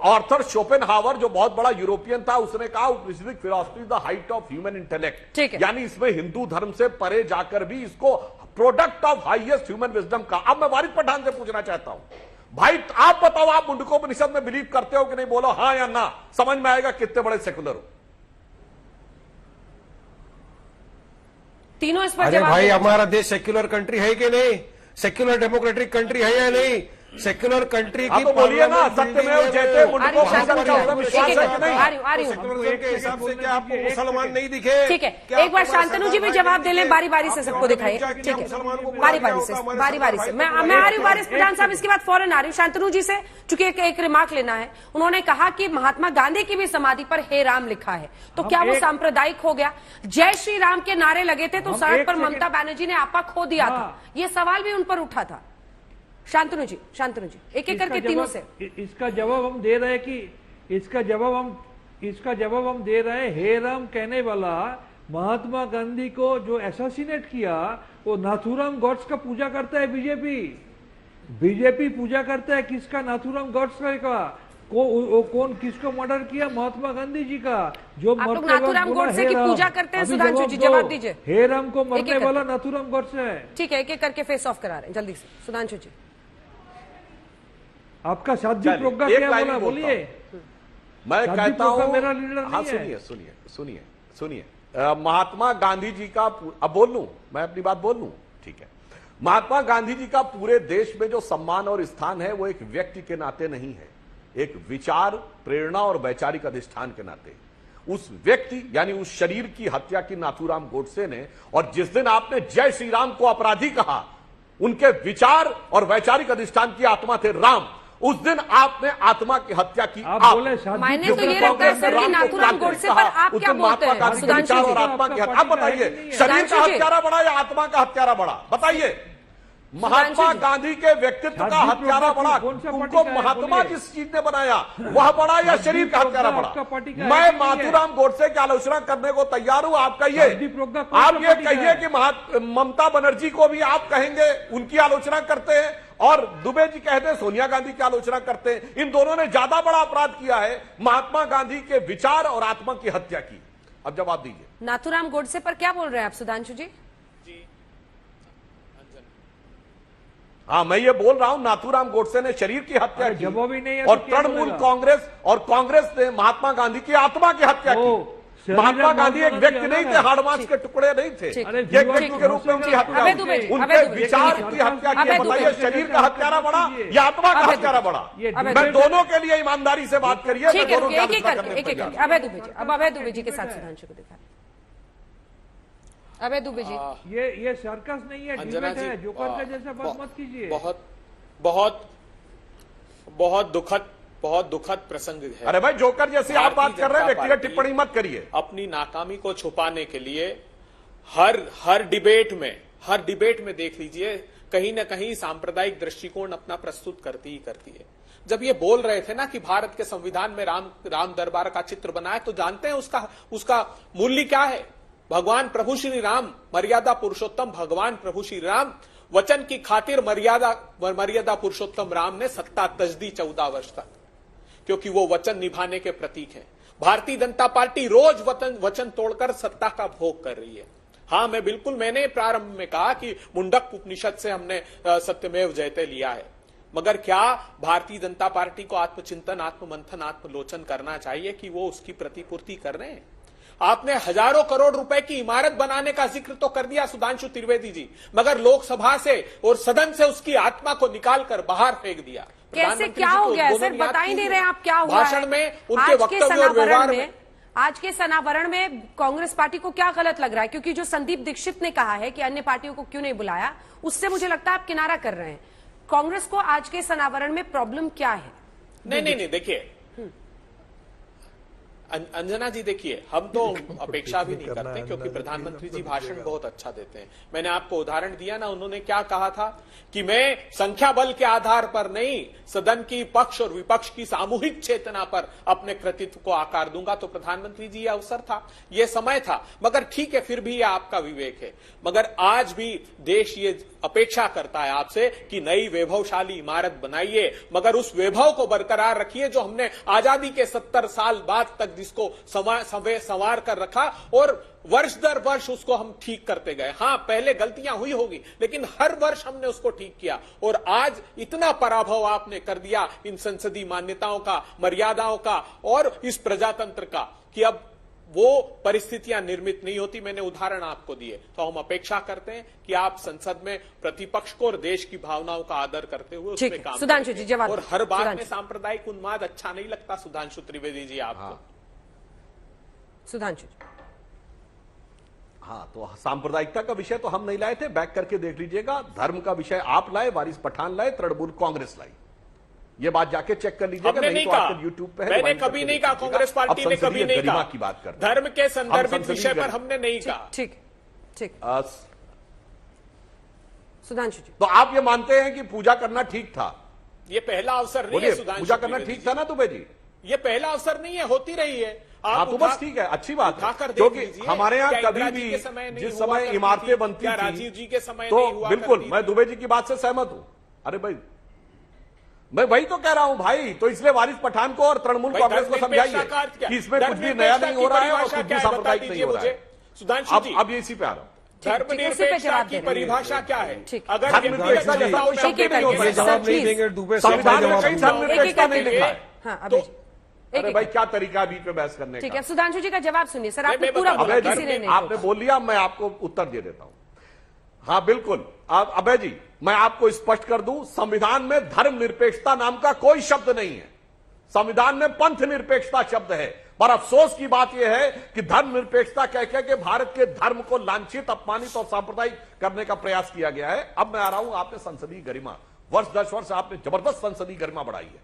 आर्थर शोपेनहावर जो बहुत बड़ा यूरोपियन था, उसने कहा Upanishadic philosophy the height of human intellect, यानी इसमें हिंदू धर्म से परे जाकर भी इसको product of highest human wisdom का। अब मैं वारिस पठान से पूछना चाहता हूं, भाई आप बताओ, आप मुंडकोपनिषद में बिलीव करते हो कि नहीं? बोलो हां या ना, समझ में आएगा कितने बड़े सेकुलर हो। तीनों इस पर अरे भाई, हमारा देश सेक्युलर कंट्री है कि नहीं? सेक्युलर डेमोक्रेटिक कंट्री है या नहीं? सेक्युलर कंट्री की तो बोलिए ना, सत्यमेव जयते मुंडकोपनिषद का विश्वास है कि नहीं? सेक्युलरिज्म के हिसाब से क्या आपको मुसलमान नहीं दिखे? ठीक है, एक बार शांतनु जी भी जवाब दे लें, बारी बारी से सबको दिखाइए। ठीक है, बारी बारी से मैं आ रही हूँ वारिस पठान साहब, इसके बाद फौरन आ रही हूँ शांतनु जी से, चूंकि एक रिमार्क लेना है। उन्होंने कहा कि महात्मा गांधी की भी समाधि पर हे राम लिखा है, तो क्या वो सांप्रदायिक हो गया? जय श्री राम के नारे लगे थे तो सड़क पर ममता बनर्जी ने आपा खो दिया था, ये सवाल भी उन पर उठा था। शांतनु जी एक एक करके तीनों से इसका जवाब हम दे रहे हैं कि इसका जवाब हम दे रहे हैं। हे राम कहने वाला महात्मा गांधी को जो असैसिनेट किया, वो नाथुराम गॉड्स का पूजा करता है। बीजेपी पूजा करता है किसका? नाथुराम गॉड्स का। कौन किसको मर्डर किया? महात्मा गांधी जी का। जो नाथुराम गॉडसे की पूजा करते हैं। सुधांशु जी जवाब दीजिए। हे राम को मरने वाला नाथुराम गॉडसे है। ठीक है, एक एक करके फेस ऑफ करा रहे हैं जल्दी से। सुधांशु जी, आपका शादी प्रोग्राम क्या बोला, बोलिए। मैं कहता हूं, मेरा लीडर हाँ, सुनिए महात्मा गांधी जी का, अब बोल लूं मैं, अपनी बात बोल लूं? ठीक है। महात्मा गांधी जी का पूरे देश में जो सम्मान और स्थान है, वो एक व्यक्ति के नाते नहीं है, एक विचार, प्रेरणा और वैचारिक अधिष्ठान के नाते। उस व्यक्ति यानी उस शरीर की हत्या की नाथुराम गोडसे ने, और जिस दिन आपने जय श्री राम को अपराधी कहा, उनके विचार और वैचारिक अधिष्ठान की आत्मा थे राम, उस दिन आपने आत्मा की हत्या की। आप बोले शादी मैंने तो ये रखा है सर कि नाथूराम गोडसे पर आप क्या बोलते हैं सुधांशु जी? और आत्मा की हत्या, आप बताइए, शरीर का हत्यारा बड़ा या आत्मा का हत्यारा बड़ा? बताइए। महात्मा गांधी के व्यक्तित्व का हत्यारा बड़ा, उनको महात्मा जिस चीज ने बनाया वह बड़ा या शरीर का हत्यारा बड़ा? मैं नाथूराम गोडसे की आलोचना करने को तैयार हूं। आप कहिए, आप ये कहिए कि ममता बनर्जी को भी आप कहेंगे उनकी आलोचना करते हैं, और दुबे जी कहते हैं सोनिया गांधी की आलोचना करते हैं। इन दोनों ने ज्यादा बड़ा अपराध किया है, महात्मा गांधी के विचार और आत्मा की हत्या की। अब जवाब दीजिए। नाथूराम गोडसे पर क्या बोल रहे हैं आप सुधांशु जी? हाँ, मैं ये बोल रहा हूं नाथूराम गोडसे ने शरीर की हत्या की, और तृणमूल कांग्रेस ने महात्मा गांधी की आत्मा की हत्या की। महात्मा गांधी एक व्यक्ति नहीं थे, हाड़ मांस के टुकड़े नहीं थे, एक व्यक्ति के रूप में उनकी हत्या हुई, उनके विचार की हत्या की। बताइए, शरीर का हत्यारा बड़ा या आत्मा का हत्यारा बड़ा? मैं दोनों के लिए ईमानदारी से बात करिए। अभय दुबे जी, अब अभय दुबे जी के साथ सुधांशु को दिखा। अभय दुबे जी, ये सर्कस नहीं है, डिबेट है, जोकर का जैसा बात मत कीजिए। बहुत दुखद प्रसंग है। अरे भाई, जोकर जैसे आप बात कर रहे हैं, व्यक्तिगत टिप्पणी मत करिए। अपनी नाकामी को छुपाने के लिए हर डिबेट में देख लीजिए, कहीं ना कहीं सांप्रदायिक दृष्टिकोण अपना प्रस्तुत करती है। जब ये बोल रहे थे ना कि भारत के संविधान में राम दरबार का चित्र बना है, तो जानते हैं उसका मूल्य क्या है? भगवान प्रभु श्री राम, मर्यादा पुरुषोत्तम भगवान प्रभु श्री राम, वचन की खातिर मर्यादा पुरुषोत्तम राम ने सत्ता तज दी 14 वर्ष तक, क्योंकि वो वचन निभाने के प्रतीक हैं। भारतीय जनता पार्टी रोज वचन तोड़कर सत्ता का भोग कर रही है। हाँ, मैंने प्रारंभ में कहा कि मुंडक उपनिषद से हमने सत्यमेव जयते लिया है, मगर क्या भारतीय जनता पार्टी को आत्मचिंतन, आत्ममंथन, आत्मलोचन करना चाहिए कि वो उसकी प्रतिपूर्ति कर रहे हैं? आपने हजारों करोड़ रुपए की इमारत बनाने का जिक्र तो कर दिया सुधांशु त्रिवेदी जी, मगर लोकसभा से और सदन से उसकी आत्मा को निकालकर बाहर फेंक दिया। कैसे, क्या हो गया सर? बता ही नहीं रहे आप क्या हुआ भाषण में, उनके वक्तव्य और व्यवहार में। आज के सनावरण में कांग्रेस पार्टी को क्या गलत लग रहा है? क्योंकि जो संदीप दीक्षित ने कहा है कि अन्य पार्टियों को क्यों नहीं बुलाया, उससे मुझे लगता है आप किनारा कर रहे हैं। कांग्रेस को आज के सनावरण में प्रॉब्लम क्या है? नहीं, देखिए अंजना जी, देखिए, हम तो अपेक्षा भी नहीं करते, क्योंकि प्रधानमंत्री जी भाषण बहुत अच्छा देते हैं। मैंने आपको उदाहरण दिया ना, उन्होंने क्या कहा था कि मैं संख्या बल के आधार पर नहीं, सदन की पक्ष और विपक्ष की सामूहिक चेतना पर अपने कृतित्व को आकार दूंगा। तो प्रधानमंत्री जी, ये अवसर था, ये समय था, मगर ठीक है, फिर भी ये आपका विवेक है। मगर आज भी देश ये अपेक्षा करता है आपसे कि नई वैभवशाली इमारत बनाइए, मगर उस वैभव को बरकरार रखिए जो हमने आजादी के 70 साल बाद तक जिसको संवार कर रखा, और वर्ष दर वर्ष उसको हम ठीक करते गए। हाँ, पहले गलतियां हुई होगी, लेकिन हर वर्ष हमने उसको ठीक किया, और आज इतना पराभव आपने कर दिया इन संसदीय मान्यताओं का, मर्यादाओं का और इस प्रजातंत्र का, कि अब वो परिस्थितियां निर्मित नहीं होती। मैंने उदाहरण आपको दिए। तो हम अपेक्षा करते हैं कि आप संसद में प्रतिपक्ष को और देश की भावनाओं का आदर करते हुए उसमें काम सुधांशु जी जवाब। और हर बात में सांप्रदायिक उन्माद अच्छा नहीं लगता सुधांशु त्रिवेदी जी आपको? सुधांशु, हाँ, तो सांप्रदायिकता का विषय तो हम नहीं लाए थे, बैक करके देख लीजिएगा। धर्म का विषय आप लाए, वारिस पठान लाए, तृणमूल कांग्रेस लाई। ये बात जाके चेक कर लीजिएगा। नहीं तो कहा, यूट्यूब पे मैंने कभी नहीं कहा, कांग्रेस पार्टी ने कभी नहीं कहा की बात कर, धर्म के संदर्भित विषय पर हमने नहीं कहा। ठीक। सुधांशु जी, तो आप ये मानते हैं कि पूजा करना ठीक था? ये पहला अवसर नहीं है सुधांशु, पूजा करना ठीक था ना दुबे जी? ये पहला अवसर नहीं है, होती रही है। हाँ, तो बस ठीक है, अच्छी बात है, क्योंकि हमारे यहाँ कभी भी जिस समय इमारतें बनती थी, राजीव जी के समय तो बिल्कुल मैं दुबे जी की बात से सहमत हूं। अरे भाई, मैं वही तो कह रहा हूं भाई, तो इसलिए वारिस पठान को और तृणमूल कांग्रेस को समझाइए कि इसमें कुछ भी नया नहीं हो रहा है और कुछ भी सांप्रदायिक नहीं हो रहा है। सुधांशु जी, अब इसी पे आ रहा हूं। धर्मनिरपेक्षता की परिभाषा क्या है? अगर धर्मनिरपेक्षता जैसा कोई शब्द नहीं होता है, जवाब नहीं देंगे दुबे, संविधान में कहीं धर्मनिरपेक्षता नहीं लिखा है। हाँ, अरे भाई, क्या तरीका बीच में बहस करने का? ठीक है, सुधांशु जी का जवाब सुनिए सर। आपने पूरा बोला, किसी ने नहीं। आपने बोल लिया, मैं आपको उत्तर दे देता हूं। हाँ बिल्कुल, अभय जी, मैं आपको स्पष्ट कर दूं, संविधान में धर्मनिरपेक्षता नाम का कोई शब्द नहीं है। संविधान में पंथ निरपेक्षता शब्द है। पर अफसोस की बात यह है कि धर्मनिरपेक्षता कह के भारत के धर्म को लांछित, अपमानित और सांप्रदायिक करने का प्रयास किया गया है। अब मैं आ रहा हूं, आपने संसदीय गरिमा वर्ष 10 वर्ष आपने जबरदस्त संसदीय गरिमा बढ़ाई है।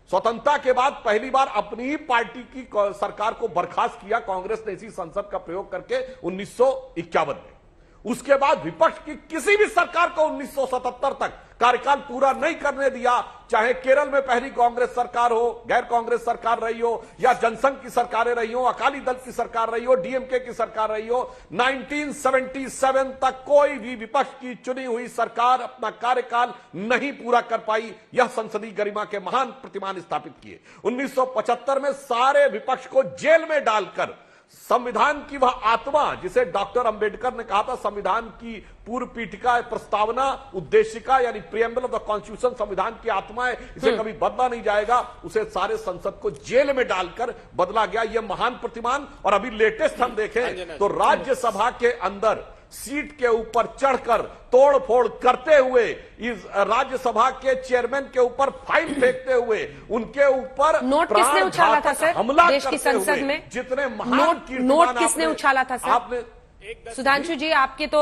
स्वतंत्रता के बाद पहली बार अपनी ही पार्टी की सरकार को बर्खास्त किया कांग्रेस ने इसी संसद का प्रयोग करके 1951 में। उसके बाद विपक्ष की किसी भी सरकार को 1977 तक कार्यकाल पूरा नहीं करने दिया, चाहे केरल में पहली कांग्रेस सरकार हो, गैर कांग्रेस सरकार रही हो, या जनसंघ की सरकारें रही हो, अकाली दल की सरकार रही हो, डीएमके की सरकार रही हो। 1977 तक कोई भी विपक्ष की चुनी हुई सरकार अपना कार्यकाल नहीं पूरा कर पाई। यह संसदीय गरिमा के महान प्रतिमान स्थापित किए। 1975 में सारे विपक्ष को जेल में डालकर संविधान की वह आत्मा जिसे डॉक्टर अंबेडकर ने कहा था संविधान की पूर्व पीठिका प्रस्तावना उद्देशिका यानी प्रिएम्बल ऑफ द कॉन्स्टिट्यूशन संविधान की आत्मा है, इसे कभी बदला नहीं जाएगा, उसे सारे संसद को जेल में डालकर बदला गया। यह महान प्रतिमान। और अभी लेटेस्ट हम देखें तो राज्यसभा के अंदर सीट के ऊपर चढ़कर तोड़फोड़ करते हुए, इस राज्यसभा के चेयरमैन के ऊपर फाइल फेंकते हुए, उनके ऊपर नोट किसने उछाला था सर हमला देश की संसद में? जितने महान नोट किसने उछाला था सर? आपने सुधांशु जी, आपके तो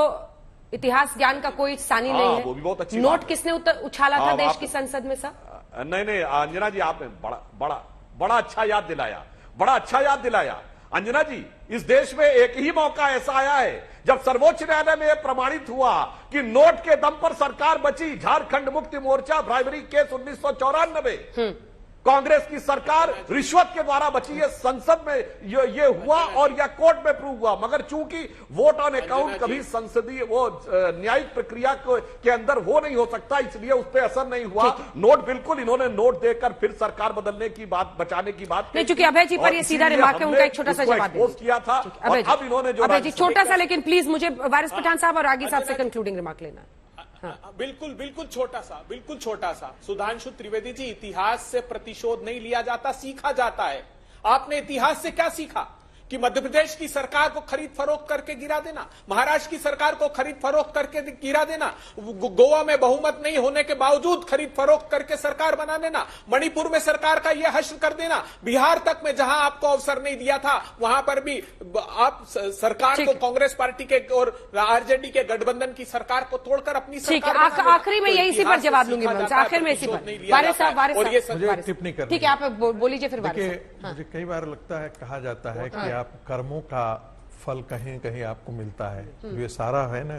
इतिहास ज्ञान का कोई सानी नहीं है। वो भी बहुत अच्छी नोट किसने उछाला था देश की संसद में सर? नहीं अंजना जी, आपने बड़ा अच्छा याद दिलाया, बड़ा अच्छा याद दिलाया। अंजना जी, इस देश में एक ही मौका ऐसा आया है जब सर्वोच्च न्यायालय में यह प्रमाणित हुआ कि नोट के दम पर सरकार बची। झारखंड मुक्ति मोर्चा ब्राइबरी केस 1994, कांग्रेस की सरकार रिश्वत के द्वारा बची है। संसद में ये हुआ और यह कोर्ट में प्रूव हुआ, मगर चूंकि वोट ऑन अकाउंट कभी संसदीय वो न्यायिक प्रक्रिया के अंदर वो नहीं हो सकता, इसलिए उस पर असर नहीं हुआ। नोट बिल्कुल इन्होंने नोट देकर फिर सरकार बदलने की बात, बचाने की बात नहीं, चूंकि अभय जी पर ये सीधा रिमार्क है, उनका एक छोटा सा जवाब किया था। अब इन्होंने जो अभय जी छोटा सा, लेकिन प्लीज मुझे वारिस पठान साहब और रागी साहब से कंक्लूडिंग रिमार्क लेना। हाँ। बिल्कुल छोटा सा सुधांशु त्रिवेदी जी, इतिहास से प्रतिशोध नहीं लिया जाता, सीखा जाता है। आपने इतिहास से क्या सीखा कि मध्य प्रदेश की सरकार को खरीद फरोख्त करके गिरा देना, महाराष्ट्र की सरकार को खरीद फरोख्त करके गिरा देना, गोवा में बहुमत नहीं होने के बावजूद खरीद फरोख्त करके सरकार बना देना, मणिपुर में सरकार का यह हश्र कर देना, बिहार तक में जहां आपको अवसर नहीं दिया था वहां पर भी आप सरकार को कांग्रेस पार्टी के और आरजेडी के गठबंधन की सरकार को तोड़कर अपनी सरकार। आखिरी में यही इसी पर जवाब लूंगी मैं, आखिर में इसी पर वारिस साहब टिप्पणी कर। ठीक है, आप बोलीजिए फिर। मुझे कई बार लगता है, कहा जाता है कि आप कर्मों का फल कहीं कहीं आपको मिलता है। जो ये सारा है ना,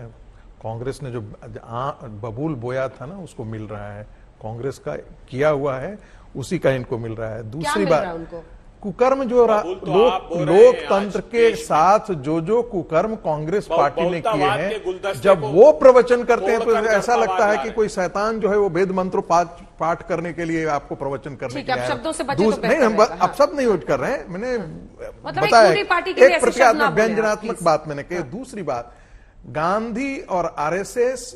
कांग्रेस ने जो बबूल बोया था ना, उसको मिल रहा है। कांग्रेस का किया हुआ है उसी का इनको मिल रहा है। दूसरी बात, कुकर्म जो लोकतंत्र के साथ जो कुकर्म कांग्रेस पार्टी ने किए हैं, जब वो प्रवचन करते हैं तो ऐसा लगता है कि कोई शैतान जो है वो वेद मंत्र पाठ करने के लिए आपको प्रवचन करने के लिए शब्दों से नहीं, हम अब सब नहीं उठ कर रहे हैं। मैंने बताया एक प्रत्यात्मक व्यंजनात्मक बात मैंने कही। दूसरी बात, गांधी और आरएसएस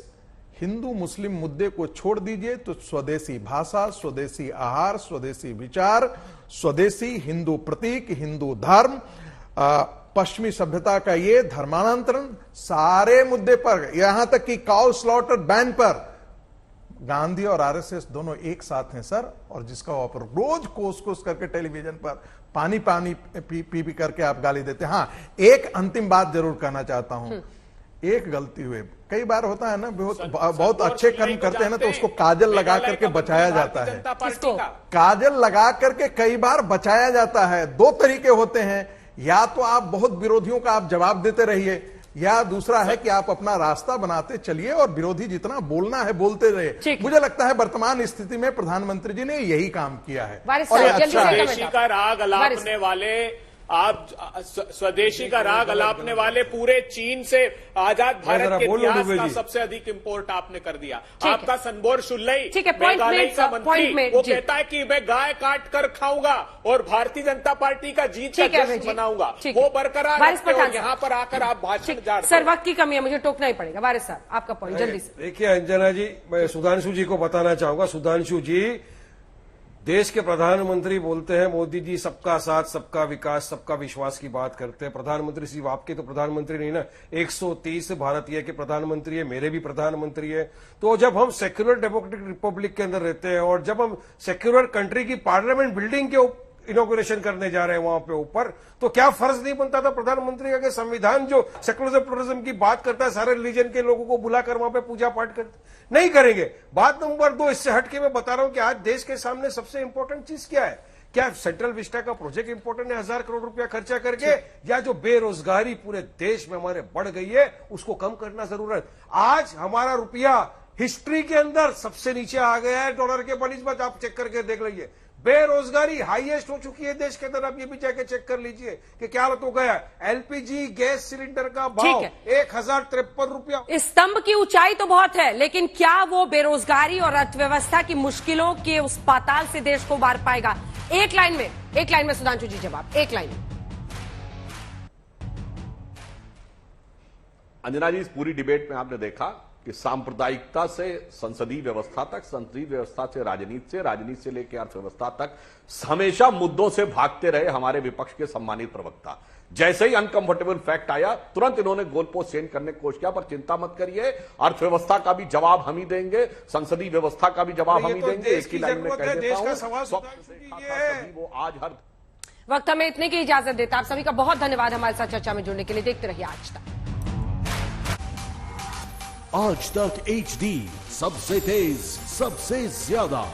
हिंदू मुस्लिम मुद्दे को छोड़ दीजिए तो स्वदेशी भाषा, स्वदेशी आहार, स्वदेशी विचार, स्वदेशी हिंदू प्रतीक, हिंदू धर्म, पश्चिमी सभ्यता का ये धर्मांतरण, सारे मुद्दे पर, यहां तक कि काउ स्लॉटर बैन पर गांधी और आरएसएस दोनों एक साथ हैं सर। और जिसका आप रोज कोस करके टेलीविजन पर पानी पी करके आप गाली देते हैं। हाँ, एक अंतिम बात जरूर कहना चाहता हूं, एक गलती हुई, कई बार होता है ना, बहुत अच्छे कर्म करते हैं ना तो उसको काजल लगा करके बचाया जाता है। काजल लगा करके कई बार बचाया जाता है। दो तरीके होते हैं, या तो आप बहुत विरोधियों का आप जवाब देते रहिए, या दूसरा है कि आप अपना रास्ता बनाते चलिए और विरोधी जितना बोलना है बोलते रहे। मुझे लगता है वर्तमान स्थिति में प्रधानमंत्री जी ने यही काम किया है। स्वदेशी का राग अलापने वाले, आप स्वदेशी का राग अलापने वाले पूरे चीन से आजाद भारत के इतिहास का सबसे अधिक इंपोर्ट आपने कर दिया। आपका सनबोर शुल्लई मेघालय का मंत्री वो कहता है कि मैं गाय काट कर खाऊंगा और भारतीय जनता पार्टी का जीत का जश्न मनाऊंगा, वो बरकरार रखते हो, यहाँ पर आकर आप भाषण जा रहे। सर वक्त की कमी है, मुझे टोकना ही पड़ेगा। वारिस साहब आपका पॉइंट जल्दी से। देखिए अंजना जी, मैं सुधांशु जी को बताना चाहूंगा। सुधांशु जी, देश के प्रधानमंत्री बोलते हैं मोदी जी सबका साथ, सबका विकास, सबका विश्वास की बात करते हैं। प्रधानमंत्री सिर्फ आपके तो प्रधानमंत्री नहीं ना, 130 भारतीय के प्रधानमंत्री है, मेरे भी प्रधानमंत्री है। तो जब हम सेक्युलर डेमोक्रेटिक रिपब्लिक के अंदर रहते हैं और जब हम सेक्युलर कंट्री की पार्लियामेंट बिल्डिंग के इनॉग्रेशन करने जा रहे हैं वहां पे ऊपर, तो क्या फर्ज नहीं बनता था प्रधानमंत्री का कि संविधान जो सेकुलरिज्म प्लुरलिज्म की बात करता है, सारे रिलीजन के लोगों को बुलाकर वहां पे पूजा पाठ करते नहीं करेंगे। बात नंबर 2, इससे हटके मैं बता रहा हूं कि आज देश के सामने सबसे इंपॉर्टेंट चीज क्या है? क्या सेंट्रल विस्टा का प्रोजेक्ट इंपॉर्टेंट है 1000 करोड़ रुपया खर्चा करके, या जो बेरोजगारी पूरे देश में हमारे बढ़ गई है उसको कम करना जरूरत? आज हमारा रुपया हिस्ट्री के अंदर सबसे नीचे आ गया है डॉलर के बनिस्बत, आप चेक करके देख लीजिए। बेरोजगारी हाईएस्ट हो चुकी है देश के अंदर, आप ये भी जाके चेक कर लीजिए कि क्या हालत हो गया। एलपीजी गैस सिलेंडर का भाव 1053 रुपया। इस स्तंभ की ऊंचाई तो बहुत है, लेकिन क्या वो बेरोजगारी और अर्थव्यवस्था की मुश्किलों के उस पाताल से देश को उबार पाएगा? एक लाइन में सुधांशु जी जवाब, एक लाइन में। अंजना जी, इस पूरी डिबेट में आपने देखा कि सांप्रदायिकता से संसदीय व्यवस्था तक, संसदीय व्यवस्था से राजनीति से लेकर अर्थव्यवस्था तक हमेशा मुद्दों से भागते रहे हमारे विपक्ष के सम्मानित प्रवक्ता। जैसे ही अनकंफर्टेबल फैक्ट आया तुरंत इन्होंने गोल पोस्ट चेंज करने की कोशिश किया, पर चिंता मत करिए, अर्थव्यवस्था का भी जवाब हम ही देंगे, संसदीय व्यवस्था का भी जवाब हम ही देंगे। एक ही लाइन में कह देता हूं, वो आज हर वक्त हमें इतने की इजाजत देता। आप सभी का बहुत धन्यवाद हमारे साथ चर्चा में जुड़ने के लिए। देखते रहिए आज तक HD, सबसे तेज, सबसे ज्यादा।